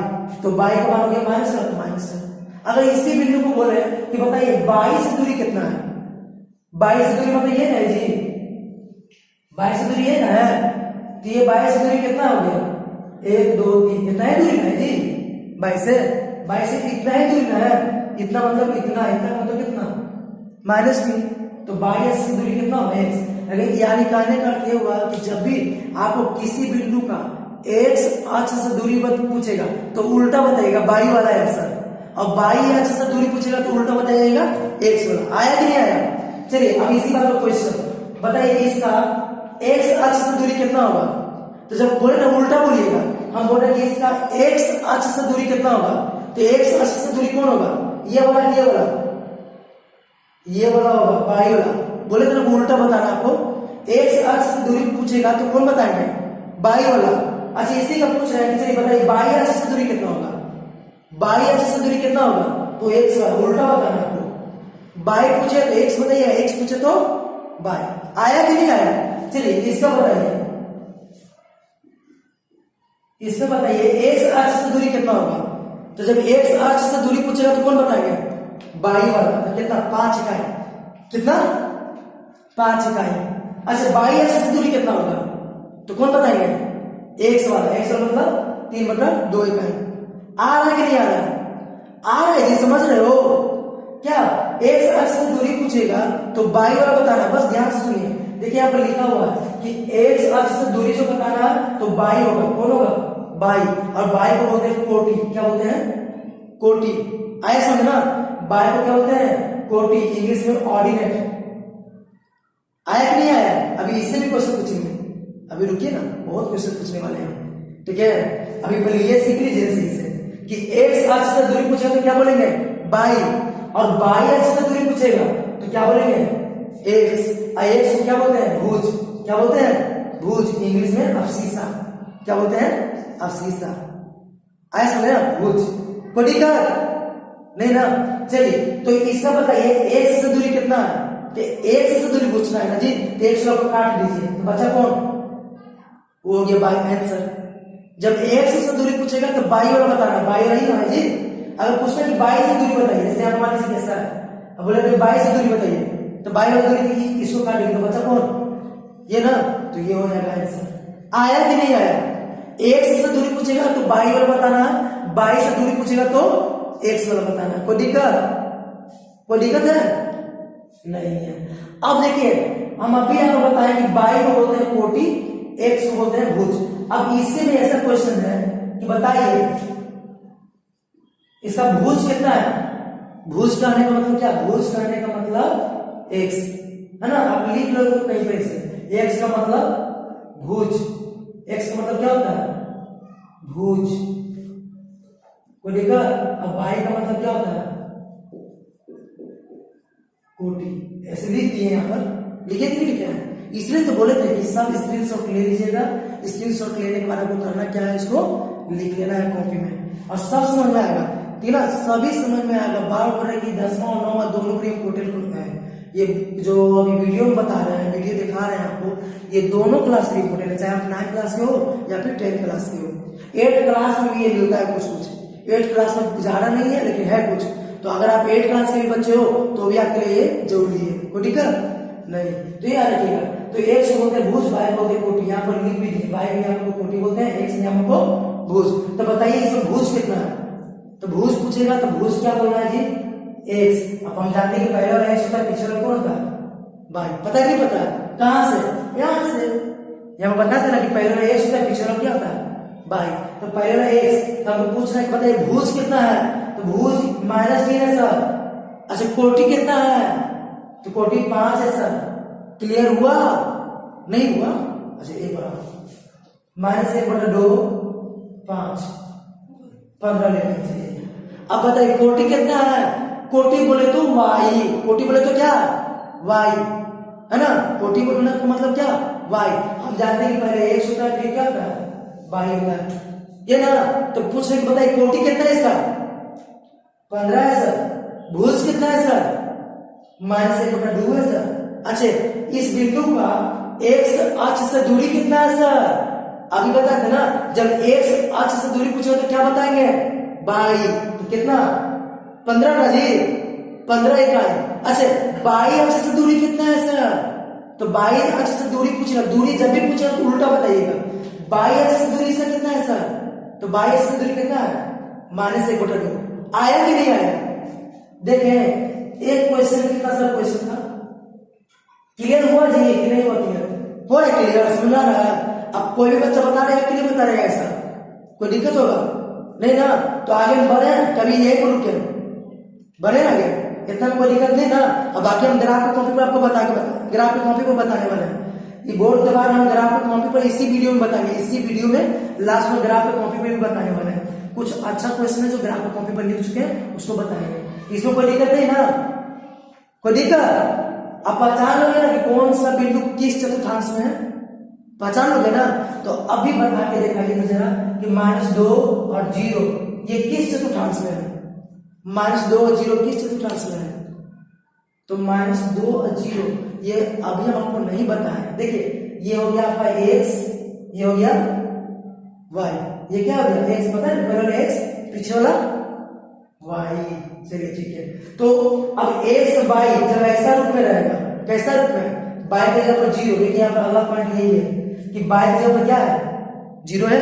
तो बाई का मान हो गया -4। अगर इसी बिंदु को बोले कि बताइए बाई से दूरी कितना है? बाई से दूरी मतलब ये है जी, बाई से दूरी ये ना है, तो ये बाई से दूरी कितना हो गया? 1 2 3, इतना ही दूरी है जी। बाई से इतना ही दूरी है, इतना मतलब इतना, इतना मतलब कितना? -3। तो बाई से दूरी कितना होगा? x। लेकिन यानी कहने का अर्थ ये हुआ कि जब भी आपको किसी बिंदु का एक्स अक्ष से दूरी पूछेगा तो उल्टा बताइएगा बाई वाला आंसर, और बाई अक्ष से दूरी पूछेगा तो उल्टा बताइएगा एक्स वाला। आया कि नहीं आया? चलिए अब इसी बात का क्वेश्चन बताइए, इसका एक्स अक्ष से दूरी कितना होगा? तो जब बोले ना उल्टा बोलिएगा, हम बोल रहे कि इसका एक्स अक्ष से दूरी कितना होगा, तो एक्स अक्ष से दूरी कौन होगा? ये वाला ये वाला, ये वाला होगा बाई वाला। बोले थे ना उल्टा बताना आपको, एक्स अक्ष से दूरी पूछेगा तो कौन बताएंगे? बाई वाला। अच्छा इसी का पूछ रहे हैं कि चलिए बताइए बाई अक्ष से दूरी कितना होगा? बाई अक्ष से दूरी कितना होगा? तो एक्स वाला, उल्टा बताना आपको। बाई पूछे तो एक्स बताइए, एक्स पूछे तो बाई। आया कि नहीं आया? चलिए इसका बताइए, इसमें बताइए एक्स अक्ष से दूरी कितना होगा? तो जब एक्स अक्ष से दूरी पूछेगा तो कौन बताएंगे? बाई वाला। तो कितना? 5 इकाई। कितना? 5 इकाई। अच्छा बाई अक्ष से दूरी कितना होगा? तो कौन बताएंगे? एक्स वाला। एक्स वाला मतलब 3/2 इकाई। आ रहा है कि नहीं आ रहा है? आ रहा है जी, समझ रहे हो क्या? एक्स अक्ष से दूरी पूछेगा तो बाई वाला बताना, बस ध्यान से सुनिए। देखिए यहाँ पर लिखा हुआ है कि एक्स अक्ष से दूरी जो बताना तो बाई होगा। कौन होगा? बाई। और बाई को बोलते हैं कोटि। क्या बोलते हैं? कोटि। आया समझना? बाई को क्या बोलते हैं? कोटि, इंग्लिश में ऑर्डिनेट। आया कि नहीं आया? अभी इससे भी क्वेश्चन पूछेंगे, अभी रुकिए ना, बहुत क्वेश्चन पूछने वाले हैं, ठीक है? अभी पहले ये सीख लीजिए सही से कि एक्स अक्ष से दूरी पूछेगा तो क्या बोलेंगे? बाई। और बाई अक्ष से दूरी पूछेगा तो क्या बोलेंगे? एक्स। एक्स को क्या बोलते हैं? भुज। क्या बोलते हैं? भुज, इंग्लिश में अब्सिसा। क्या बोलते हैं? अब्सिसा। आया समझे ना? भुज। कोई दिक्कत नहीं ना? चलिए तो इसका बताइए एक्स से दूरी कितना है? तो एक्स से दूरी पूछना है ना जी, तो एक्स को काट दीजिए तो बचा कौन? वो हो गया बाई आंसर। जब एक्स से दूरी पूछेगा तो बाई वाला बताना, बाई वाला ही ना है जी। अगर पूछना कि बाई से दूरी बताइए, जैसे आप मान लीजिए कैसा है, अब बोले तो बाई से दूरी बताइए, तो बाई वाला दूरी देखिए, इसको काट देंगे तो बचा कौन? ये ना, तो ये हो जाएगा आंसर। आया कि नहीं आया? एक्स से दूरी पूछेगा तो बाई वाला बताना, बाई से दूरी पूछेगा तो एक्स वाला बताना। कोई दिक्कत? कोई दिक्कत है? नहीं है। अब देखिए हम अभी आपको बताएं कि बाई को बोलते हैं कोटि, एक्स को बोलते हैं भुज। अब इससे भी ऐसा क्वेश्चन है कि बताइए इसका भुज कितना है? भुज कहने का मतलब क्या? भुज कहने का मतलब एक्स है ना? आप लिख लो कहीं पे से, एक्स का मतलब भुज। एक्स का मतलब क्या होता है? भुज। कोई दिक्कत? अब बाई का मतलब क्या होता है? कोटि। ऐसे लिख दिए यहाँ पर, लिखे कि नहीं लिखे हैं? इसलिए तो बोले थे कि सब स्क्रीनशॉट ले लीजिएगा। स्क्रीनशॉट लेने के बाद आपको करना क्या है? इसको लिख लेना है कॉपी में, और सब समझ में आएगा। ठीक है, सभी समझ में आएगा। बार बोल रहे कि 10वां और 9वां दोनों के इम्पोर्टेंट है। ये जो अभी वीडियो में बता रहे हैं, वीडियो दिखा रहे हैं आपको, ये दोनों क्लास के इम्पोर्टेंट है, चाहे आप 9th क्लास के हो या फिर 10th क्लास के हो। 8th क्लास में भी ये मिलता है कुछ कुछ। 8th क्लास में ज्यादा नहीं है लेकिन है कुछ। तो अगर आप 8th क्लास के भी बच्चे हो तो भी आपके लिए ये जरूरी है। कोई दिक्कत नहीं? तो याद रखिएगा। तो एक्स बोलते हैं भुज, बाई बोलते हैं कोटि। यहाँ पर लिख भी दिए, बाई भी आपको कोटि बोलते हैं, एक्स यहाँ को भुज। तो बताइए इसमें भुज कितना है? तो भुज पूछेगा तो भुज क्या बोलना है जी? एक्स। अब हम जानते हैं कि पहले वाला एक्स होता है, पिछले वाला कौन होता है? बाई। पता है नहीं पता? कहां से? यहाँ से। यहाँ बताते ना कि पहले वाला एक्स होता है, पिछले वाला क्या होता है? बाई। तो पहले वाला एक्स, तो हमको पूछना है कि बताइए भुज कितना है? तो भुज -3 है सर। अच्छा कोटि कितना है? तो कोटि 5 है सर। क्लियर हुआ? नहीं हुआ? अच्छा एक बार -1/2 5 15 लेना चाहिए। अब बताइए कोटि कितना है? कोटि बोले तो वाई। कोटि बोले तो क्या? वाई है ना? कोटि बोलने का मतलब क्या? वाई। हम जानते हैं कि पहले एक्स होता है फिर क्या होता है? वाई होता है, ये ना? तो पूछ रहे बताइए कोटि कितना है इसका? 15 है सर। भुज कितना है सर? -1/2 है सर। अच्छा इस बिंदु का एक्स अक्ष से दूरी कितना है सर? अभी बताते ना, जब एक्स अक्ष से दूरी पूछे तो क्या बताएंगे? बाई। तो कितना? 15 ना जी, 15 इकाई। अच्छा बाई अक्ष से दूरी कितना है सर? तो बाई अक्ष से दूरी पूछना, दूरी जब भी पूछे तो उल्टा बताइएगा। बाई अक्ष से दूरी से कितना है सर? तो बाई अक्ष से दूरी कितना है? -1/2। आया कि नहीं आया? देखें एक क्वेश्चन कितना सर क्वेश्चन था? क्लियर हुआ जी कि नहीं हुआ? क्लियर हो रहा है? क्लियर समझ आ रहा है? अब कोई भी बच्चा बता रहेगा कि नहीं बता रहेगा, ऐसा कोई दिक्कत होगा नहीं ना? तो आगे हम बढ़े, कभी यही पर रुके, बढ़े आगे, इतना कोई दिक्कत नहीं ना। अब बाकी हम ग्राफ की कॉपी पर आपको ग्राफ की कॉपी पर बताने वाले हैं। ये बोर्ड के बाद हम ग्राफ की कॉपी पर इसी वीडियो में बताएंगे, इसी वीडियो में लास्ट में ग्राफ की कॉपी पर भी बताने वाले हैं। कुछ अच्छा क्वेश्चन है जो ग्राफ की कॉपी पर लिख चुके हैं उसको बताएंगे, इसमें कोई दिक्कत नहीं ना? कोई दिक्कत? आप पहचान लोगे ना कि कौन सा बिंदु किस चतुर्थांश में है? पहचान लोगे ना? तो अभी बता के दिखाइए तो जरा कि -2 और 0 ये किस चतुर्थांश में है? -2 और 0 किस चतुर्थांश में है? तो -2 और 0 ये अभी हम आपको नहीं बताए। देखिए ये हो गया आपका x, ये हो गया y, ये क्या हो गया x, पता है पहले x पीछे वाला y। चलिए ठीक है, तो अब x y जब ऐसा रूप में रहेगा, कैसा रूप में? y के जगह पर 0, देखिए यहाँ पर अगला पॉइंट यही है कि y के जगह पर क्या है? 0 है।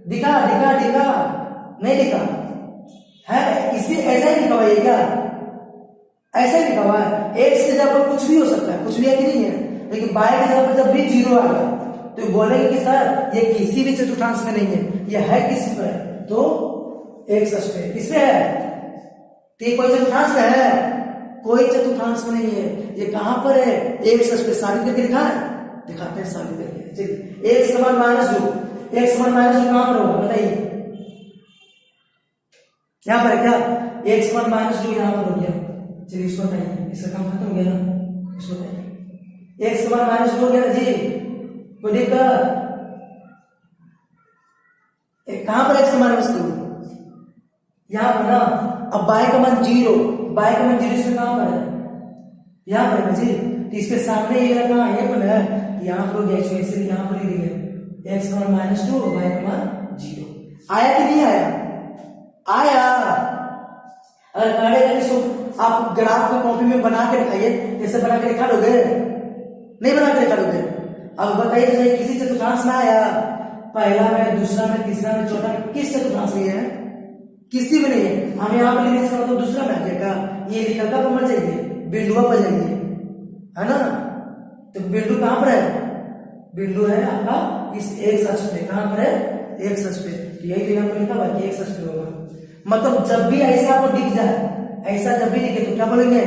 दिखा नहीं दिखा है? इसी ऐसा ही लिखा हुआ है क्या? ऐसा ही लिखा हुआ है। x के जगह पर कुछ भी हो सकता है, कुछ भी है कि नहीं है, लेकिन y के जगह पर जब भी 0 आ गया तो बोलेंगे कि सर ये किसी भी चतुर्थांश में नहीं है, ये है किस पर? तो x अक्ष पे। किस पे है? तो कोई चतुर्थांश में है? कोई चतुर्थांश में नहीं है। ये कहां पर है? x अक्ष पे। साबित करके दिखा है, दिखाते हैं साबित करके। चलिए x समान -2, x समान -2 कहां पर होगा बताइए? यहां पर है क्या? x समान -2 यहां पर हो गया। चलिए इसको बताइए, इसका काम खत्म हो गया ना? इसको बताइए x समान -2 हो गया ना जी? कोई दिक्कत? कहां पर x समान -2? यहां पर ना। अब y का मान 0, y का मान 0 इसमें कहां पर है? यहां पर है जी। तो इसके सामने ये रखा है, पर है यहां पर हो गया, इसलिए यहां पर ही दिया x का मान -2 और y का मान 0। आया कि नहीं आया? आया। अगर करेगा इसको आप ग्राफ की कॉपी में बना के दिखाइए, जैसे बना के दिखा दोगे? नहीं बना के दिखा दोगे? अब बताइए किसी चतुर्थांश में आया? पहला में, दूसरा में, तीसरा में, चौथा में, किस चतुर्थांश में है? किसी में नहीं है। हम यहाँ पर लिखने का मतलब दूसरा में आ जाएगा। ये लिखा का पर जाइए, बिंदुआ पर जाइए, है ना? तो बिंदु कहां पर है? बिंदु है आपका इस x अक्ष पे। कहां पर है? x अक्ष पे। यही तो यहाँ पर लिखा हुआ है x अक्ष पे होगा। मतलब जब भी ऐसा आपको दिख जाए, ऐसा जब भी दिखे तो क्या बोलेंगे?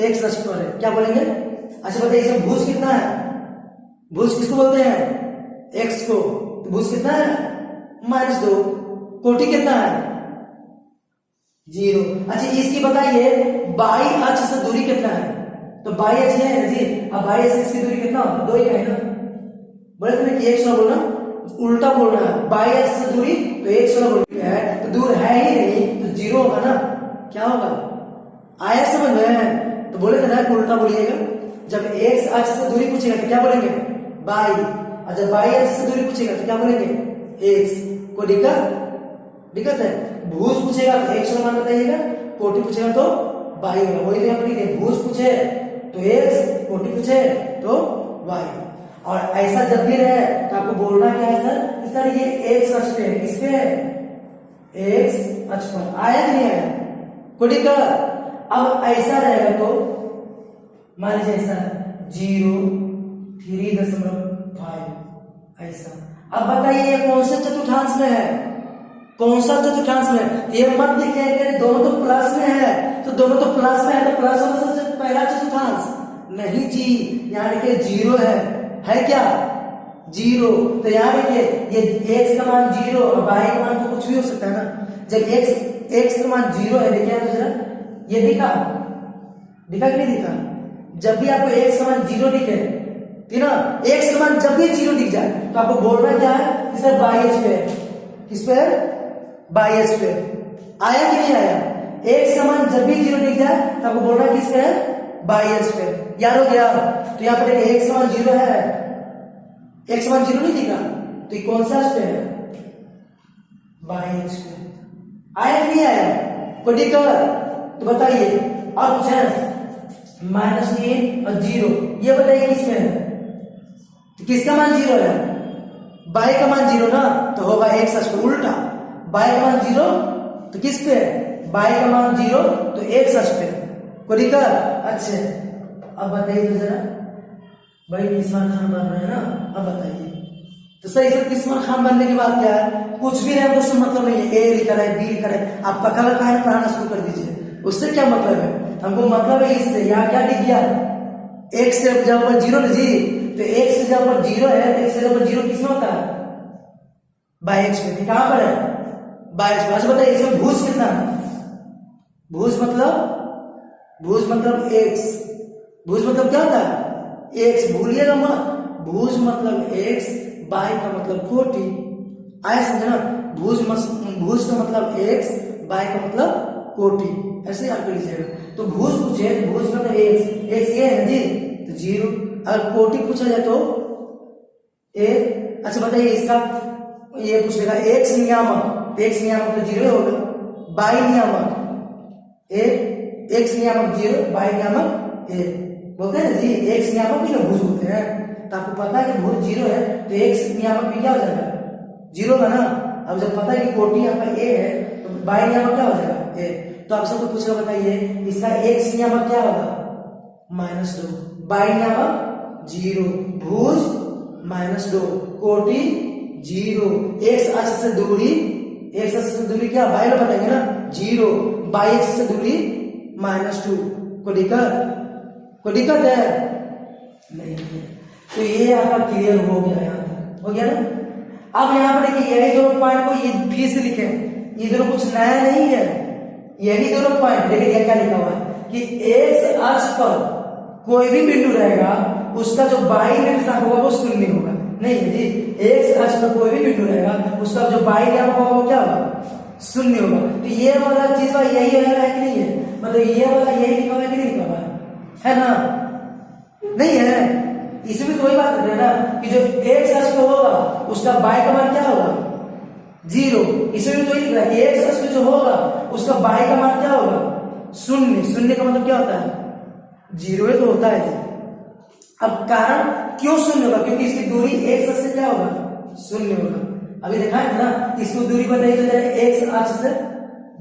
x अक्ष पर है। क्या बोलेंगे? अच्छा बताइए इसमें भुज कितना है? भुज किसको बोलते हैं? x को। तो भुज कितना है? -2। कोटि कितना है? 0। अच्छा इसकी बताइए बाई अक्ष से दूरी कितना है? तो बाई अक्ष है ना जी। अब बाई अक्ष की दूरी कितना होगा? 2 ही है ना? बोले तुमने कि 1 बोलना, उल्टा बोलना है। बाई अक्ष से दूरी तो 1 बोलना है, तो दूर है ही नहीं तो 0 होगा ना? क्या होगा? आया समझ में? तो बोले थे ना उल्टा बोलिएगा। जब x अक्ष से दूरी पूछेगा तो क्या बोलेंगे? बाई। और जब बाई अक्ष से दूरी पूछेगा तो क्या बोलेंगे? x। कोई दिक्कत है? भुज पूछेगा तो x मान बताइएगा, कोटि पूछेगा तो बाई होगा। वही तो यहाँ पर भुज पूछे तो x, कोटि पूछे तो y। और ऐसा जब भी रहे तो आपको बोलना क्या है सर? कि सर ये x अक्ष पे है। किस पे है? x अक्ष पर। आया कि नहीं आया? कोई दिक्कत? अब ऐसा रहेगा तो मान लीजिए ऐसा 0, 3.5 ऐसा। अब बताइए ये कौन से चतुर्थांश में है? कौन सा चतुर्थांश में? ये मत देखिए कि दोनों तो प्लस में है, तो दोनों तो प्लस में है तो प्लस वाला सबसे पहला चतुर्थांश नहीं जी। यहाँ देखिए 0 है क्या? 0। तो यहाँ देखिए ये x का मान 0 और y का मान तो कुछ भी हो सकता है ना। जब x का मान 0 है, देखिए तो जरा ये दिखा कि नहीं दिखा? जब भी आपको x का मान 0 दिखे, ठीक ना? x का मान जब भी 0 दिख जाए तो आपको बोलना क्या है? कि सर बाई अक्ष पे है। किस पे है? बाई अक्ष पे। आया कि नहीं आया? x का मान जब भी 0 दिख जाए तो आपको बोलना किस पे है? बाई अक्ष पे। याद हो गया? तो यहाँ पर देखिए x का मान 0 है, x का मान 0 नहीं दिखा तो ये कौन सा अक्ष पे है? बाई अक्ष पे। आया कि नहीं आया? कोई दिक्कत? तो बताइए। और कुछ है? -3 और 0 ये बताइए किस में है? तो किसका मान 0 है? बाई का मान 0 ना, तो होगा x अक्ष पे उल्टा। बाई का मान 0 तो किस पे? बाई का मान 0 तो x अक्ष पे। कोई दिक्कत? अच्छा अब बताइए तो जरा भाई किस्मान खान बन रहे हैं ना, अब बताइए। तो सही से किस्मान खान बनने की बात क्या है, कुछ भी नहीं, उससे मतलब नहीं है। ए लिखा है, बी लिखा है, आपका कलर का है पढ़ाना शुरू कर दीजिए, उससे क्या मतलब है, हमको मतलब है इससे। यहाँ क्या लिख दिया, एक्स से जब ऊपर जीरो ना जी, तो एक्स से जब ऊपर जीरो है, एक्स से ऊपर जीरो किसमें होता है, बाई एक्स में। कहां पर है, बाई एक्स में। अच्छा बताइए इसमें भुज कितना है, भुज मतलब एक्स, भुज मतलब क्या होता है, एक्स, भूलिएगा मत। भुज मतलब एक्स, बाई का मतलब कोटि, आया समझे ना। भुज का मतलब एक्स, बाई का मतलब कोटि, ऐसे याद कर लीजिएगा। तो भुज पूछे, भुज मतलब एक्स, एक्स ये है ना जी, तो जीरो। अगर कोटि पूछा जाए तो ए। अच्छा बताइए इसका ये पूछ लेगा, एक्स नियामक, एक्स नियामक तो जीरो होगा, बाई नियामक ए, एक्स नियामक जीरो, बाई नियामक ए, बोलते हैं जी एक्स नियामक भी ना भुज होते हैं। तो आपको पता है कि भुज जीरो है, तो एक्स नियामक भी क्या हो जाएगा, जीरो का ना। अब जब पता है कि कोटि आपका ए है, तो बाई नियामक क्या हो जाएगा, ए। तो आप सबको पूछेगा, बताइए इसका एक्स नियामक क्या होगा, -2, बाई नियामक जीरो, भुज -2, कोटि जीरो, एक्स अक्ष से दूरी, एक्स अक्ष से दूरी क्या, बाई में बताएंगे ना, जीरो, बाई एक्स से दूरी -2। कोई दिक्कत है नहीं है। तो ये आपका क्लियर हो गया, यहाँ तक हो गया ना। अब यहाँ पर देखिए यही दोनों पॉइंट को ये फिर से लिखे, ये दोनों कुछ नया नहीं है, यही दोनों पॉइंट। देखिए क्या लिखा हुआ है कि एक्स अक्ष पर कोई भी बिंदु रहेगा, उसका जो बाई निर्देशांक होगा वो शून्य होगा। नहीं है जी, एक्स अक्ष पर कोई भी बिंदु रहेगा, उसका जो बाई नियामक होगा वो क्या होगा, शून्य होगा। तो ये वाला चीज का यही है कि नहीं है, मतलब ये वाला यही लिखा हुआ है कि नहीं लिखा हुआ है ना, नहीं है। इसमें तो वही बात है ना कि जो एक्स अक्ष पे होगा उसका बाई का मान क्या होगा, जीरो। इसमें भी तो लिख रहा है कि एक्स अक्ष पे जो होगा उसका बाई का मान क्या होगा, शून्य। शून्य का मतलब क्या होता है, जीरो ही तो होता है जी। अब कारण क्यों शून्य होगा, क्योंकि इसकी दूरी एक्स अक्ष से क्या होगा, शून्य होगा। अभी देखा है ना, इसको दूरी बताइए तो एक्स अक्ष से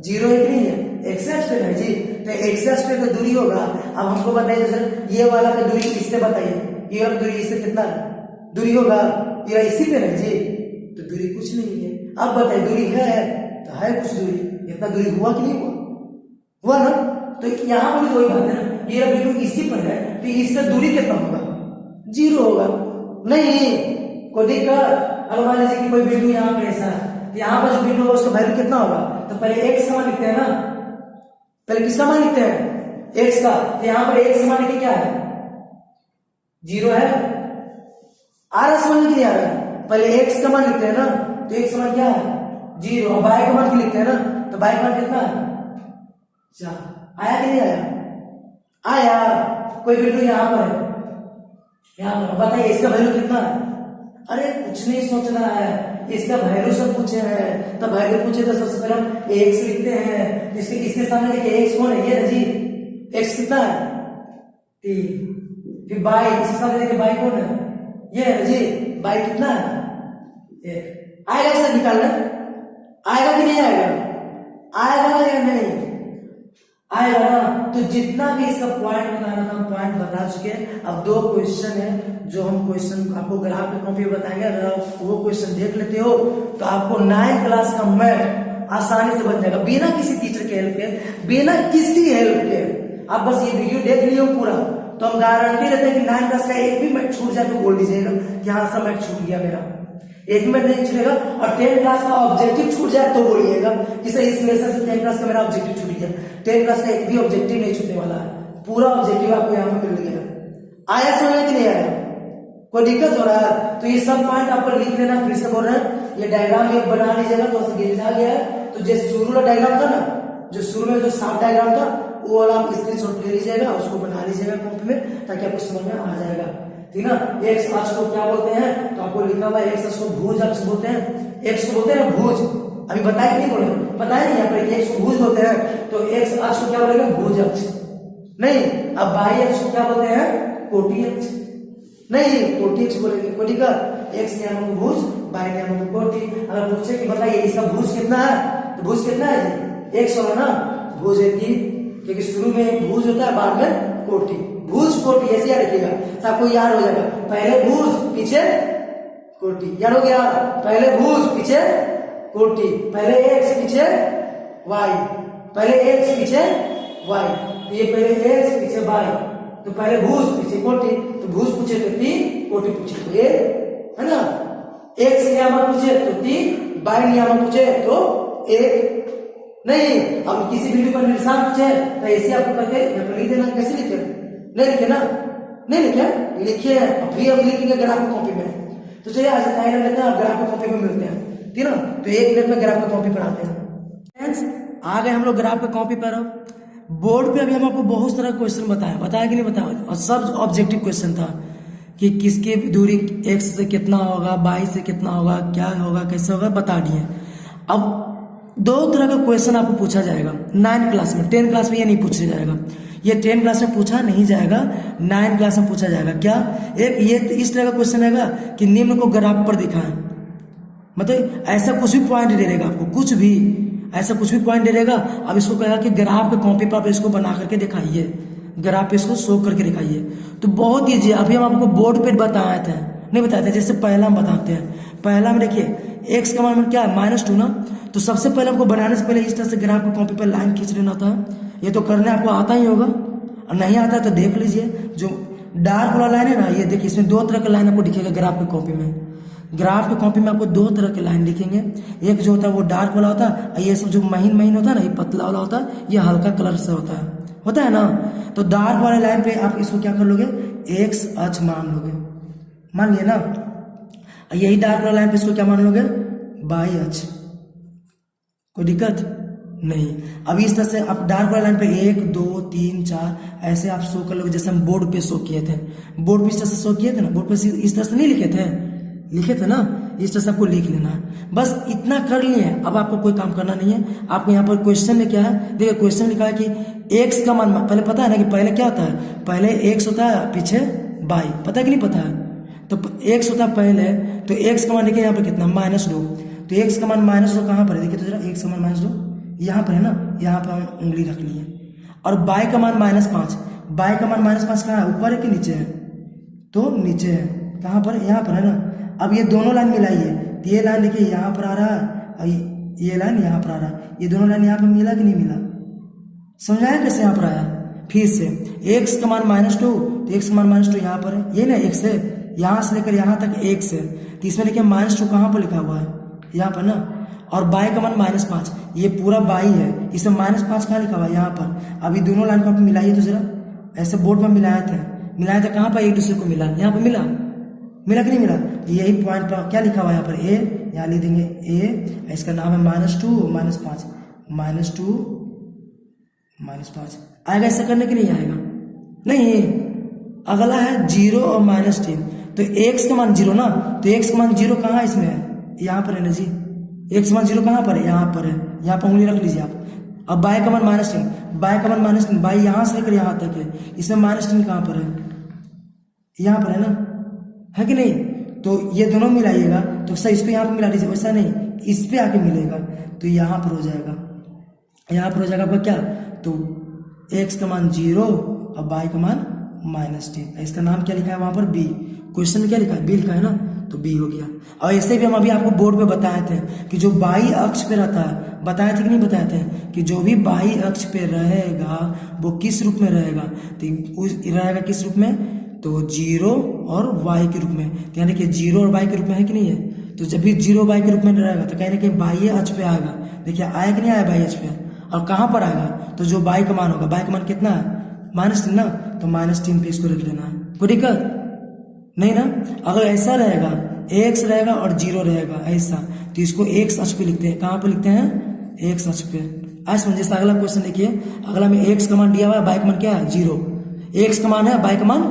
जीरो एक नहीं है, एक्स अक्ष पे है जी, तो एक्स अक्ष पे तो दूरी होगा। अब हमको बताइए सर ये वाला का दूरी इससे बताइए, ये वाला दूरी इससे कितना दूरी होगा, ये इसी पे है जी, तो दूरी कुछ नहीं है। अब बताइए दूरी है तो है कुछ दूरी, इतना दूरी हुआ कि नहीं हुआ ना। तो यहाँ पर भी वही बात है ना, ये बिंदु इसी पर है, तो इससे दूरी कितना होगा, जीरो होगा। नहीं कोई दिक्कत। अगर मान लीजिए कि कोई बिंदु यहाँ पर ऐसा है, यहाँ पर जो बिंदु होगा उसका वैल्यू कितना होगा, तो पहले एक्स का मान लिखते हैं ना, पहले किसका मान लिखते हैं, एक्स का। तो यहाँ पर एक्स का मान लिखिए क्या है, जीरो है। आ रहा समझ नहीं आ रहा है, पहले एक्स का मान लिखते हैं ना, तो एक्स का मान क्या है, जीरो। बाई का मान क्यों लिखते हैं ना, तो बाई का मान कितना है, आया कि नहीं आया, आया। कोई बिंदु यहाँ पर है, यहाँ पर बताइए इसका वैल्यू कितना है। अरे कुछ नहीं सोचना है, इसका वैल्यू सब पूछे हैं, तब वैल्यू पूछे तो सबसे पहले हम एक्स लिखते हैं। इसके सामने देखिए एक्स कौन है, ये ना जी, एक्स कितना है 3। फिर बाई, इसके सामने देखिए बाई कौन है, ये है जी, बाई कितना है 1। आएगा इसे निकालना, आएगा कि नहीं आएगा, आएगा या नहीं आएगा ना। तो जितना भी इसका पॉइंट बताना था हम पॉइंट बता चुके हैं। अब 2 क्वेश्चन है जो हम क्वेश्चन आपको ग्राफ पे कॉपी बताएंगे। अगर आप वो क्वेश्चन देख लेते हो तो आपको 9th क्लास का मैथ आसानी से बन जाएगा, बिना किसी टीचर के हेल्प के, बिना किसी हेल्प के। आप बस ये वीडियो देख लियो पूरा, तो हम गारंटी देते हैं कि 9th क्लास का एक भी मैथ छूट जाए तो बोल दीजिएगा कि हाँ सब मैथ छूट गया मेरा, एक में नहीं छूटेगा। और 10th क्लास का ऑब्जेक्टिव छूट जाए तो बोलिएगा कि सर इस लेसन से 10th क्लास का मेरा ऑब्जेक्टिव छूट गया। 10th क्लास का एक भी ऑब्जेक्टिव नहीं छूटने वाला है, पूरा ऑब्जेक्टिव आपको यहाँ पे मिल गया। आया समझ कि नहीं आया, कोई दिक्कत हो रहा है तो ये सब पॉइंट आपको लिख लेना। फिर से बोल रहे हैं ये डायग्राम एक बना लीजिएगा, तो गिरजा गया है। तो जो शुरू वाला डायग्राम था ना, जो शुरू में जो साफ डायग्राम था वो वाला आप स्क्रीनशॉट ले लीजिएगा, उसको बना लीजिएगा कॉपी में, ताकि आपको समझ में आ जाएगा, ठीक ना। एक्स अक्ष को क्या बोलते हैं, तो आपको लिखा हुआ एक्स अक्ष को भुज अक्ष बोलते हैं। एक्स को बोलते हैं भुज, अभी बताया नहीं बोले, बताया नहीं यहाँ पर एक्स को भुज बोलते हैं। तो एक्स अक्ष को क्या बोलेंगे, भुज अक्ष नहीं। अब बाई अक्ष को क्या बोलते हैं, कोटि अक्ष नहीं, कोटि अक्ष बोलेंगे। कोटि का एक्स नियामक भुज, बाई नियामक कोटि। अगर पूछे कि बताइए इसका भुज कितना है, तो भुज कितना है, एक्स होगा ना, भुज है 3, क्योंकि शुरू में भुज होता है बाद में कोटि। भुज कोटि, ऐसे याद रखिएगा तो आपको याद हो जाएगा। पहले भुज पीछे कोटि, याद हो गया। पहले भुज पीछे कोटि, पहले एक्स पीछे वाई, पहले एक्स पीछे वाई, तो ये पहले एक्स पीछे वाई, तो पहले भुज पीछे कोटि, तो भुज पूछे तो टी, कोटि पूछे तो ए, है ना। एक्स नियामक पूछे तो टी, वाई नियामक पूछे तो एक। नहीं, अब किसी बिंदु पर निर्देशांक पूछे तो ऐसे आपको करके यहाँ पर लिख देना। कैसे लिखे? नहीं लिखे ना, नहीं लिखे, लिखिए। फिर अब लिखेंगे ग्राफ कॉपी में। तो चलिए आज टाइम लेते हैं, ग्राफ कॉपी में मिलते हैं, ठीक है ना। तो एक मिनट में ग्राफ कॉपी पर आते हैं। फ्रेंड्स आ गए हम लोग ग्राफ कॉपी पर। अब बोर्ड पे अभी हम आपको बहुत सारा क्वेश्चन बताया कि नहीं बताया, और सब ऑब्जेक्टिव क्वेश्चन था कि किसकी दूरी x से कितना होगा, y से कितना होगा, क्या होगा, कैसे होगा, बता दिए। अब दो तरह का क्वेश्चन आपको पूछा जाएगा 9 क्लास में। 10 क्लास में ये नहीं पूछा जाएगा, ये 10 क्लास में पूछा नहीं जाएगा, 9 क्लास में पूछा जाएगा। क्या? एक ये इस तरह का क्वेश्चन रहेगा कि निम्न को ग्राफ पर दिखाएं, मतलब ऐसा कुछ भी पॉइंट दे देगा आपको, कुछ भी ऐसा कुछ भी पॉइंट दे देगा। अब इसको कहेगा कि ग्राफ के कॉपी पर इसको बना करके दिखाइए, ग्राफ पे इसको शो करके दिखाइए। तो बहुत ईजी, अभी हम आपको बोर्ड पे बताए थे, नहीं बताए थे। जैसे पहला हम बताते हैं, पहला में देखिए एक्स का मान क्या है, -2 ना। तो सबसे पहले हमको बनाने से पहले इस तरह से ग्राफ को कॉपी पर लाइन खींच लेना था। ये तो करने आपको आता ही होगा, और नहीं आता है तो देख लीजिए। जो डार्क वाला लाइन है ना, ये देखिए इसमें 2 तरह का लाइन आपको दिखेगा ग्राफ की कॉपी में। ग्राफ की कॉपी में आपको 2 तरह के लाइन दिखेंगे। एक जो होता है वो डार्क वाला होता है, और ये सब जो महीन होता है ना, ये पतला वाला होता है, ये हल्का कलर से होता है ना। तो डार्क वाले लाइन पे आप इसको क्या कर लोगे, एक्स अक्ष मान लोगे, मान लिए ना। यही डार्क वाला लाइन पे इसको क्या मान लोगे, वाई अक्ष। कोई दिक्कत नहीं। अब इस तरह से आप डार्क वाला लाइन पे 1 2 3 4 ऐसे आप शो कर लोगे, जैसे हम बोर्ड पे शो किए थे। बोर्ड पे इस तरह से शो किए थे ना, बोर्ड पे इस तरह से नहीं लिखे थे ना, इस तरह से आपको लिख लेना है। बस इतना कर लिए, अब आपको कोई काम करना नहीं है। आपको यहाँ पर क्वेश्चन में क्या है, देखिए क्वेश्चन लिखा है कि एक्स का मान, पहले पता है ना कि पहले क्या होता है, पहले एक्स होता है, पीछे वाई, पता है कि नहीं पता है। तो एक्स होता है पहले, तो एक्स का मान देखिए यहाँ पर कितना, -2। तो एक्स का मान -2 कहाँ पर है, देखिए तो जरा एक्स का मान -2 यहाँ पर है ना, यहाँ पर हम उंगली रख लिए। और वाई का मान -5, वाई का मान -5 कहाँ है, ऊपर है कि नीचे है, तो नीचे है। कहाँ पर, यहाँ पर है ना। अब ये दोनों लाइन मिलाइए, तो ये लाइन देखिए यहाँ पर आ रहा है, और ये लाइन यहाँ पर आ रहा है। ये दोनों लाइन यहाँ पर मिला कि नहीं मिला, समझाया कैसे यहाँ पर आया। फिर से एक्स का मान -2, तो एक्स का मान -2 यहाँ पर है, ये ना एक्स है, यहाँ से लेकर यहाँ तक एक्स है। तो इसमें देखिए -2 कहाँ पर लिखा हुआ है, यहाँ पर ना। और बाई का मान -5, ये पूरा बाई है, इसमें -5 कहाँ लिखा हुआ है, यहाँ पर। अभी दोनों लाइन को आप मिलाइए तो जरा, ऐसे बोर्ड पर मिलाया था कहाँ पर, एक दूसरे को मिला, यहाँ पर मिला कि नहीं मिला। यही पॉइंट पर क्या लिखा हुआ है यहाँ पर, ए, यहाँ लिख देंगे ए, इसका नाम है -2 -5, -2 -5 आएगा। ऐसा करने के लिए आएगा नहीं। अगला है 0 और -3। तो एक्स का मान 0 ना, तो एक्स का मान 0 कहाँ है, इसमें है, यहाँ पर है ना जी। एक्स का मान 0 कहाँ पर है, यहाँ पर है, यहाँ पर उंगली रख लीजिए आप। अब बाई का मान -3, बाई का मान -3, बाई यहाँ से लेकर यहाँ तक है, इसमें -3 कहाँ पर है, यहाँ पर है ना, है कि नहीं। तो ये दोनों मिलाइएगा, तो सही इसको यहाँ पर मिला दीजिए, वैसा नहीं, इस पे आके मिलेगा, तो यहाँ पर हो जाएगा, यहाँ पर हो जाएगा आपका क्या, तो एक्स का मान 0 और बाई का मान -3। इसका नाम क्या लिखा है वहां पर, बी। क्वेश्चन में क्या लिखा है, बी लिखा है ना, तो बी हो गया। और ऐसे भी हम अभी आपको बोर्ड पे बताए थे कि जो बाई अक्ष पे रहता है, बताए थे कि नहीं बताए थे, कि जो भी बाई अक्ष पे रहेगा वो किस रूप में रहेगा, तो रहेगा किस रूप में, तो 0 और y के रूप में। तो यानी कि 0 और y के रूप में है कि नहीं है। तो जब भी 0 y के रूप में रहेगा तो कहीं ना कहीं बाह्य अक्ष पे आएगा। देखिए आया कि नहीं आया बाह्य अक्ष पे, और कहाँ पर आएगा, तो जो y का मान होगा, y का मान कितना है, -3 ना, तो -3 पे इसको रख लेना है। कोई दिक्कत नहीं ना। अगर ऐसा रहेगा, x रहेगा और 0 रहेगा ऐसा, तो इसको x अक्ष पे लिखते हैं। कहाँ पे लिखते हैं, x अक्ष पे। आज समझिए। अगला क्वेश्चन देखिए, अगला में x का मान दिया हुआ है, y का मान क्या है, 0। x का मान है, y का मान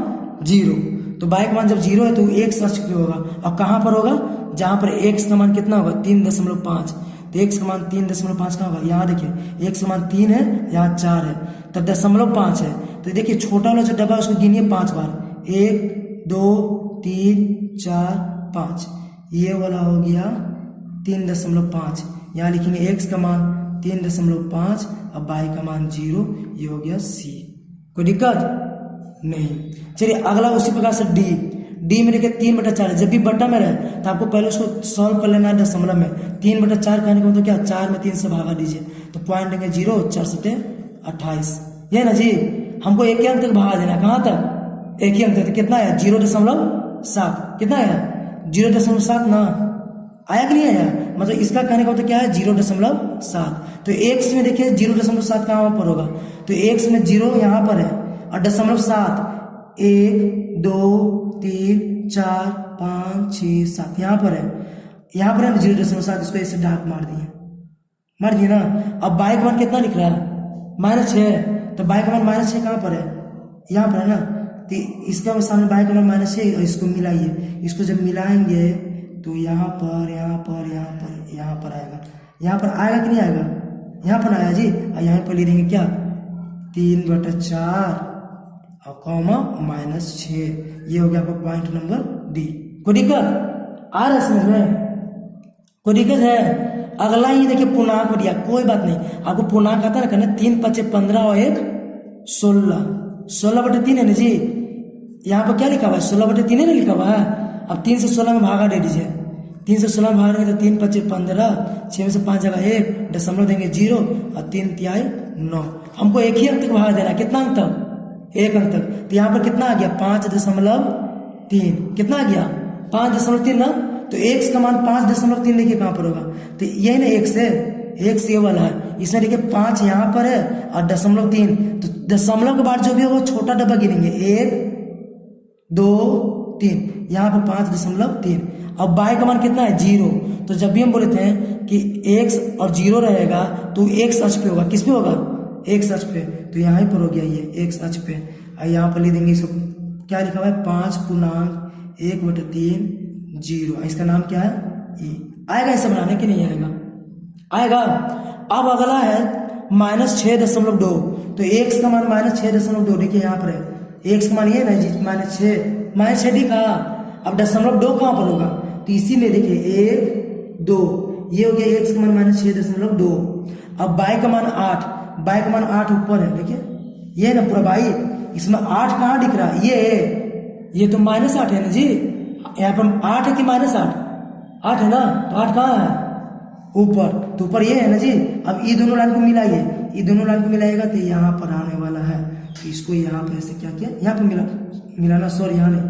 0, तो y का मान जब 0 है तो x अक्ष पे होगा। और कहाँ पर होगा, जहां पर x का मान कितना होगा, 3.5, तो x का मान 3.5 कहाँ होगा, यहाँ देखिए x का मान 3 है, यहाँ 4 है, तो 0.5 है। तो देखिए छोटा वाला जो डब्बा उसको गिनिए 5 बार, 1 2 3 4 5, ये वाला हो गया 3.5। यहाँ लिखेंगे x का मान 3.5 और y का मान 0, ये हो गया c। कोई दिक्कत नहीं। चलिए अगला उसी प्रकार से डी में देखिए 3/4, जब भी बटा में रहे तो आपको पहले उसको सॉल्व कर लेना है दशमलव में। 3/4 कहने का मतलब क्या, 4 में 3 से भागा दीजिए तो पॉइंट देंगे 0, 4 सते 28, ये ना जी। हमको एक ही अंक तक भागा देना है, कहाँ तक, एक ही अंक तक। तो कितना है 0.7, कितना है 0.7 ना, आया कि नहीं आया, मतलब इसका कहने का मतलब क्या है 0.7। तो x में देखिए 0.7 कहाँ पर होगा, तो x में 0 यहाँ पर है और 0.7 1 2 3 4 5 6 7 यहाँ पर है, यहाँ पर है 0.7, इसको ऐसे डार्क मार दिए ना। अब बाई का मान कितना लिख रहा है -6, तो बाई का मान -6 कहाँ पर है, यहाँ पर है ना। तो इसका सामने बाई का मान -6 और इसको मिलाइए, इसको जब मिलाएंगे तो यहाँ पर आएगा, यहाँ पर आएगा कि नहीं आएगा, यहाँ पर आया जी। और यहाँ पर ले देंगे क्या 3/4 और कॉमा -6, ये हो गया आपका पॉइंट नंबर डी। कोई दिक्कत आ रहा है समझ में, कोई दिक्कत है। अगला ही देखिए पूर्णांक में दिया, कोई बात नहीं, आपको पूर्णांक आता है ना करना, 3 × 5 = 15 और 1 16, 16/3 है ना जी। यहाँ पर क्या लिखा हुआ है 16/3 है ना लिखा हुआ है। अब 3 से 16 में भागा दे दीजिए, 3 से 16 में भागा देंगे तो 3 × 5 = 15, 6 में से 5 जगह 1, दशमलव देंगे 0 और 3 तिहाई 9। हमको एक ही अंक तक भागा देना, कितना अंक तक, एक अंक तक। तो यहाँ पर कितना आ गया 5.3, कितना आ गया 5.3 ना। तो x का मान 5.3 देखिए कहाँ पर होगा, तो यही ना x ये वाला है, इसमें देखिए 5 यहाँ पर है और 0.3, तो दशमलव के बाद जो भी होगा छोटा डब्बा गिनेंगे 1 2 3, यहाँ पर 5.3। अब बाई का मान कितना है 0, तो जब भी हम बोलते हैं कि x और 0 रहेगा तो x अक्ष पे होगा, किस पे होगा x अक्ष पे, तो यहाँ पर हो गया ये x अक्ष पे। और यहाँ पर ले देंगे इसको, क्या लिखा हुआ है 5.1/3 0, इसका नाम क्या है e। आएगा ऐसा बनाने की नहीं आएगा, आएगा। अब अगला है -6.2, तो x का मान -6.2, देखिए यहाँ पर है x का मान ये ना जी -6 दिखा। अब 2.2 कहाँ पर होगा, तो इसी में देखिए 1 2, ये हो गया x का मान -6.2। अब बाई का मान 8, बाई का मान 8 ऊपर है, देखिए ये ना पूरा बाई, इसमें 8 कहाँ दिख रहा है, ये तो -8 है ना जी। यहाँ पर 8 है कि -8, 8 है ना, तो 8 कहाँ है ऊपर, तो ऊपर ये है ना जी। अब ये दोनों लाइन को मिलाइए, ये दोनों लाइन को मिलाएगा तो यहाँ पर आने वाला है, तो इसको यहाँ पर ऐसे क्या किया, यहाँ पर मिलाना, सॉरी यहाँ नहीं,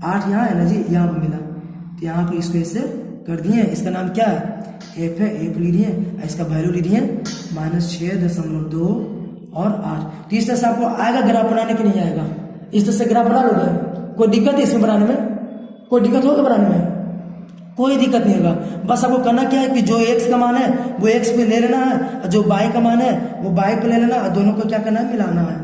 8 यहाँ है ना जी, यहाँ पर मिला, तो यहाँ पर इसको ऐसे कर दिए। इसका नाम क्या है f है, f ले दिए, इसका वैल्यू ले दिए -6.2 और 8। तो इस तरह से आपको आएगा, ग्राफ बनाने के नहीं आएगा, इस तरह से ग्राफ बना लोगे। कोई दिक्कत है इसमें बनाने में, कोई दिक्कत होगा बनाने में, कोई दिक्कत नहीं होगा। बस आपको करना क्या है कि जो x का मान है वो x पे ले लेना है, और जो y का मान है वो y पे ले लेना, और दोनों को क्या करना है मिलाना है,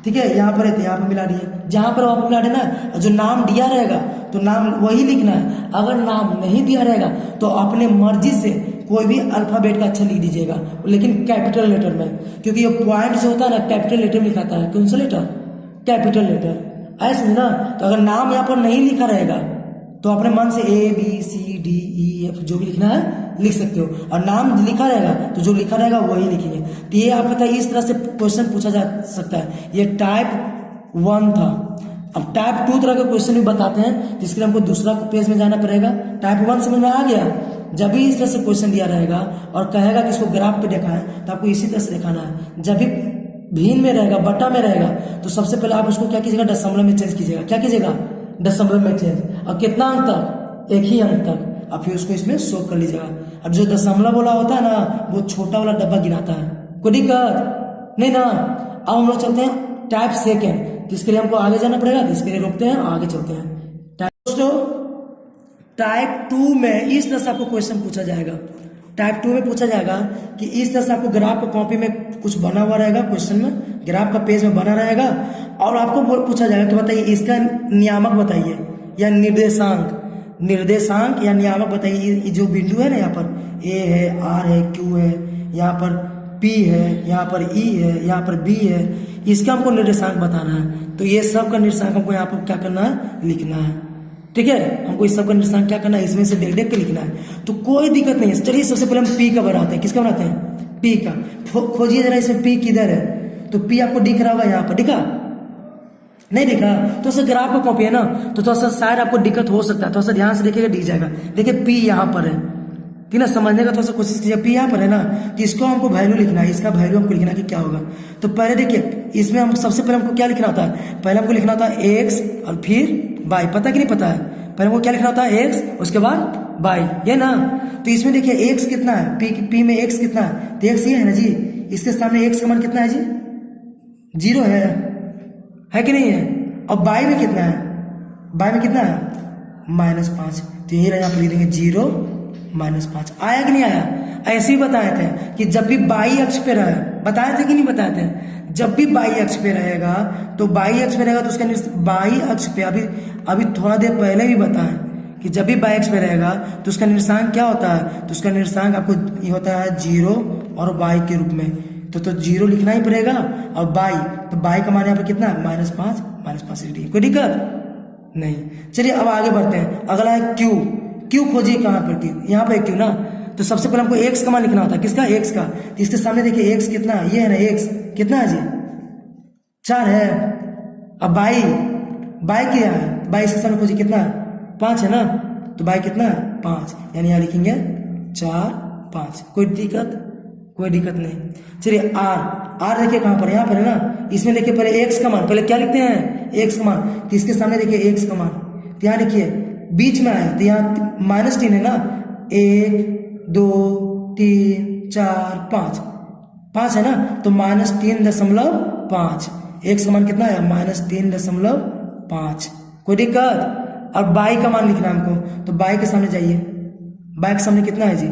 ठीक है। यहाँ पर है तो यहाँ पर मिला दिए, जहाँ पर वहाँ पर मिला देना है। और जो नाम दिया रहेगा तो नाम वही लिखना है, अगर नाम नहीं दिया रहेगा तो अपने मर्जी से कोई भी अल्फाबेट का अक्षर लिख दीजिएगा, लेकिन कैपिटल लेटर में, क्योंकि ये पॉइंट जो होता है ना कैपिटल लेटर में लिखाता है। कौन सा लेटर, कैपिटल लेटर, ऐसे ना। तो अगर नाम यहाँ पर नहीं लिखा रहेगा तो अपने मन से ABCDEF जो भी लिखना है लिख सकते हो, और नाम लिखा रहेगा तो जो लिखा रहेगा वही लिखेंगे। तो ये आप बताइए, इस तरह से क्वेश्चन पूछा जा सकता है। ये टाइप 1 था। अब टाइप 2 तरह के क्वेश्चन भी बताते हैं, जिसके लिए हमको दूसरा पेज में जाना पड़ेगा। टाइप 1 समझ में आ गया, जब भी इस तरह से क्वेश्चन दिया रहेगा और कहेगा कि इसको ग्राफ पे दिखाएं, तो आपको इसी तरह से दिखाना है। जब भी भिन्न में रहेगा, बटा में रहेगा, तो सबसे पहले आप उसको क्या कीजिएगा, दशमलव में चेंज कीजिएगा। क्या कीजिएगा, दशमलव में चेंज, और कितना अंक तक, एक ही अंक तक। अब फिर उसको इसमें शो कर लीजिएगा। और जो दशमलव वाला होता है ना, वो छोटा वाला डब्बा गिनाता है, कोई दिक्कत नहीं ना। अब हम लोग चलते हैं टाइप सेकेंड, जिसके लिए हमको आगे जाना पड़ेगा, तो इसके लिए रोकते हैं, आगे चलते हैं। टाइप 2 में इस तरह से आपको क्वेश्चन पूछा जाएगा। टाइप 2 में पूछा जाएगा कि इस तरह से आपको ग्राफ का कॉपी में कुछ बना हुआ रहेगा, क्वेश्चन में ग्राफ का पेज में बना रहेगा, और आपको पूछा जाएगा कि बताइए इसका नियामक बताइए, या निर्देशांक या नियामक बताइए। ये जो बिंदु है ना, यहाँ पर A है, R है, Q है, यहाँ पर P है, यहाँ पर E है, यहाँ पर B है, इसका हमको निर्देशांक बताना है। तो ये सब का निर्देशांक हमको यहाँ पर क्या करना है, लिखना है, ठीक है। हमको इस सब का निर्देशांक क्या करना है, इसमें से देख देख के लिखना है। तो कोई दिक्कत नहीं है। चलिए सबसे पहले हम P का बनाते हैं। किसका बनाते हैं, P का। खोजिए जरा इसमें P किधर है, तो P आपको दिख रहा होगा, यहाँ पर दिखा, नहीं देखा? तो ऐसा ग्राफ का कॉपी है ना, तो थोड़ा सा शायद आपको दिक्कत हो सकता है, थोड़ा सा ध्यान से देखिएगा, दिख जाएगा। देखिए पी यहाँ पर है, ठीक है ना, समझने का थोड़ा सा कोशिश कीजिए। पी यहाँ पर है ना, तो इसको हमको वैल्यू लिखना है, इसका वैल्यू हमको लिखना है कि क्या होगा। तो पहले देखिए इसमें हम सबसे पहले हमको क्या लिखना होता है, पहले हमको लिखना होता है एक्स और फिर वाई, पता कि नहीं पता है? पहले हमको क्या लिखना होता है, एक्स, उसके बाद वाई, ये ना। तो इसमें देखिए एक्स कितना है, पी में एक्स कितना है, तो एक्स ये है ना जी, इसके सामने एक्स का मान कितना है जी, 0 है कि नहीं है? और वाई में कितना है, वाई में कितना है, -5, तो यही यहाँ पर लिख देंगे 0 -5। आया कि नहीं आया? ऐसे ही बताए थे कि जब भी बाई अक्ष पे रहे, बताए थे कि नहीं बताए थे? जब भी बाई अक्ष पे रहेगा तो बाई अक्ष पे रहेगा तो उसका बाई अक्ष पे अभी थोड़ा देर पहले भी बताएं कि जब भी बाई अक्ष पे रहेगा तो उसका निर्देशांक क्या होता है, तो उसका निर्देशांक आपको ये होता है 0 और y के रूप में। तो 0 लिखना ही पड़ेगा, और y, तो y का मान यहाँ पर कितना है, -5 डिग्री। कोई दिक्कत नहीं। चलिए अब आगे बढ़ते हैं। अगला है क्यू खोजिए कहाँ पर, यहाँ पर क्यू ना। तो सबसे पहले हमको एक्स का मान लिखना होता है, किसका, एक्स का। तो इसके सामने देखिए एक्स कितना है, ये है ना एक्स, कितना है जी, 4 है। अब बाई क्या है, बाई इसके सामने खोजिए कितना है, 5 है ना, तो बाई कितना है, 5, यानी यहाँ लिखेंगे 4 5। कोई दिक्कत नहीं। चलिए आर देखिए कहाँ पर, यहाँ पर है ना। इसमें देखिए पहले एक्स का मान, पहले क्या लिखते हैं, एक्स का मान। तो इसके सामने देखिए एक्स का मान, तो यहाँ देखिए बीच में आया, तो यहाँ -3 है ना, 1 2 3 4 5 है ना, तो -3.5। एक्स का मान कितना है, -3.5। कोई दिक्कत? और बाई का मान लिखना है हमको, तो बाई के सामने जाइए, बाई के सामने कितना है जी,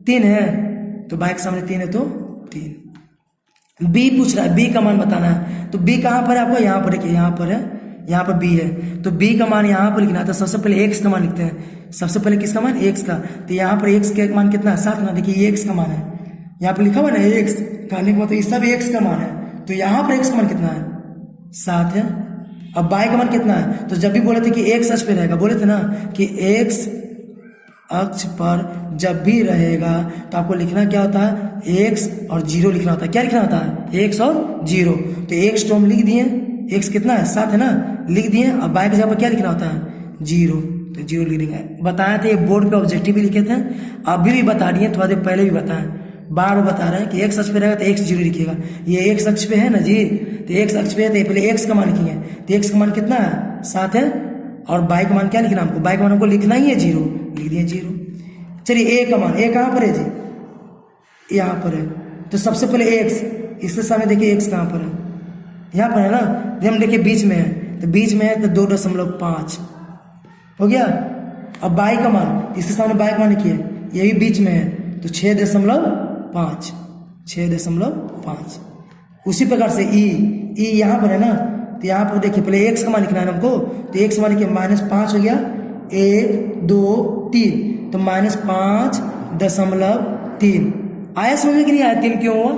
3 है, तो बाई के सामने 3 है तो 3। बी पूछ रहा है, बी का मान बताना है। तो बी कहाँ पर है आपको, यहाँ पर देखिए, यहाँ पर है, यहाँ पर बी है, तो बी का मान यहाँ पर लिखना है। तो सबसे पहले एक्स का मान लिखते हैं, सबसे पहले किसका मान, एक्स का। तो यहाँ पर एक्स का मान कितना है, 7 ना। देखिए ये एक्स का मान है, यहाँ पर लिखा हुआ ना एक्स, कहने का मतलब ये सब एक्स का मान है। तो यहाँ पर एक्स का मान कितना है, 7 है। अब बाई का मान कितना है, तो जब भी बोले थे कि एक्स अक्ष पे रहेगा, बोले थे ना कि एक्स अक्ष पर जब भी रहेगा तो आपको लिखना क्या होता है, एक्स और 0 लिखना होता है। क्या लिखना होता है, एक्स और 0। तो एक्स तो हम लिख दिए, एक्स कितना है, 7 है ना, लिख दिए। अब बाई के जगह पर क्या लिखना होता है, 0, तो 0 लिख देंगे। बताए थे बोर्ड पे ऑब्जेक्टिव भी लिखे थे, अभी भी बता दिए, थोड़ा देर पहले भी बताएं, बार बता रहे हैं कि एक्स अक्ष पे रहेगा तो एक्स 0 लिखिएगा। ये एक्स अक्ष पे है ना जी, तो एक्स अक्ष पे है तो पहले एक्स का मान लिखेंगे। तो एक्स का मान कितना है, 7 है। और बाई का मान क्या लिखना हमको, बाई का मान हमको लिखना ही है 0, लिख दिए 0। चलिए ए का मान, ए कहाँ पर है जी, यहाँ पर है। तो सबसे पहले एक्स, इसके सामने देखिए एक्स कहाँ पर है, यहाँ पर है ना। हम देखिए बीच में है, तो बीच में है तो 2.5 हो गया। अब बाई का मान, इसके सामने बाई का मान लिखिए, ये भी बीच में है, तो 6.5। उसी प्रकार से ई यहाँ पर है ना, तो यहाँ पर देखिए पहले एक्स का मान लिखना है हमको। तो एक्स का मान लिखिए, -5 हो गया, 1 2 3, तो -5.3 आया समझ में कि नहीं आया, 3 क्यों हुआ,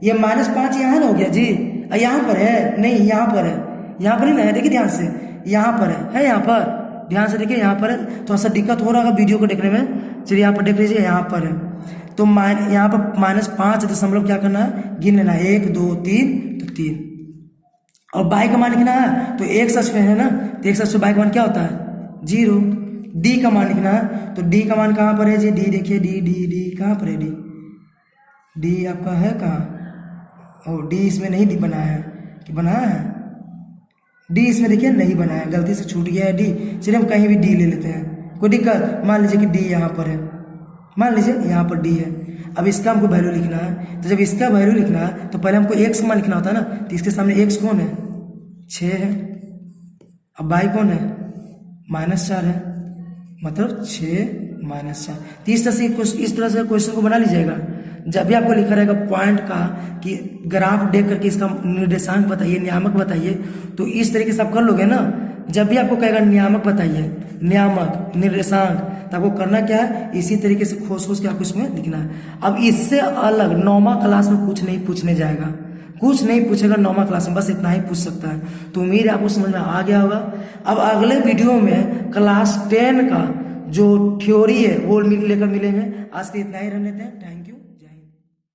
ये -5 यहाँ ना हो गया जी, यहाँ पर है नहीं, यहाँ पर है, यहाँ पर ही ना है, देखिए ध्यान से, यहाँ पर है यहाँ पर, ध्यान से देखिए यहाँ पर है। थोड़ा सा दिक्कत हो रहा होगा वीडियो को देखने में, चलिए यहाँ पर देख लीजिए, यहाँ पर है। तो यहाँ पर -5 क्या करना है, गिन लेना है, 1 2 3, तो 3। और बाई का मान लिखना है, तो एक्स अक्ष पे है ना, तो एक्स अक्ष पे बाई का मान क्या होता है, 0। डी का मान लिखना है, तो डी का मान कहाँ पर है जी, डी देखिए, डी कहाँ पर है, डी आपका है कहाँ, और डी इसमें नहीं बनाया है कि बनाया है, डी इसमें देखिए नहीं बनाया, गलती से छूट गया है डी। चलिए हम कहीं भी डी ले लेते हैं, कोई दिक्कत। मान लीजिए कि डी यहाँ पर है, मान लीजिए यहाँ पर डी है। अब इसका हमको वैल्यू लिखना है, तो जब इसका वैल्यू लिखना है तो पहले हमको एक्स का मान लिखना होता है ना। तो इसके सामने एक्स कौन है, 6 है। अब बाई कौन है, -4 है, मतलब 6 -4। तो इस तरह से क्वेश्चन को बना लीजिएगा। जब भी आपको लिखा रहेगा पॉइंट का कि ग्राफ देख करके इसका निर्देशांक बताइए, नियामक बताइए, तो इस तरीके से आप कर लोगे ना। जब भी आपको कहेगा नियामक बताइए, नियामक निर्देशांक, तो आपको करना क्या है, इसी तरीके से खोज के आपको इसमें लिखना है। अब इससे अलग 9वां क्लास में कुछ नहीं पूछने जाएगा, कुछ नहीं पूछेगा 9वां क्लास में, बस इतना ही पूछ सकता है। तो उम्मीद है आपको समझ में आ गया होगा। अब अगले वीडियो में क्लास 10 का जो थ्योरी है वो लेकर मिलेंगे। आज के इतना ही रहने देते हैं। Thank you.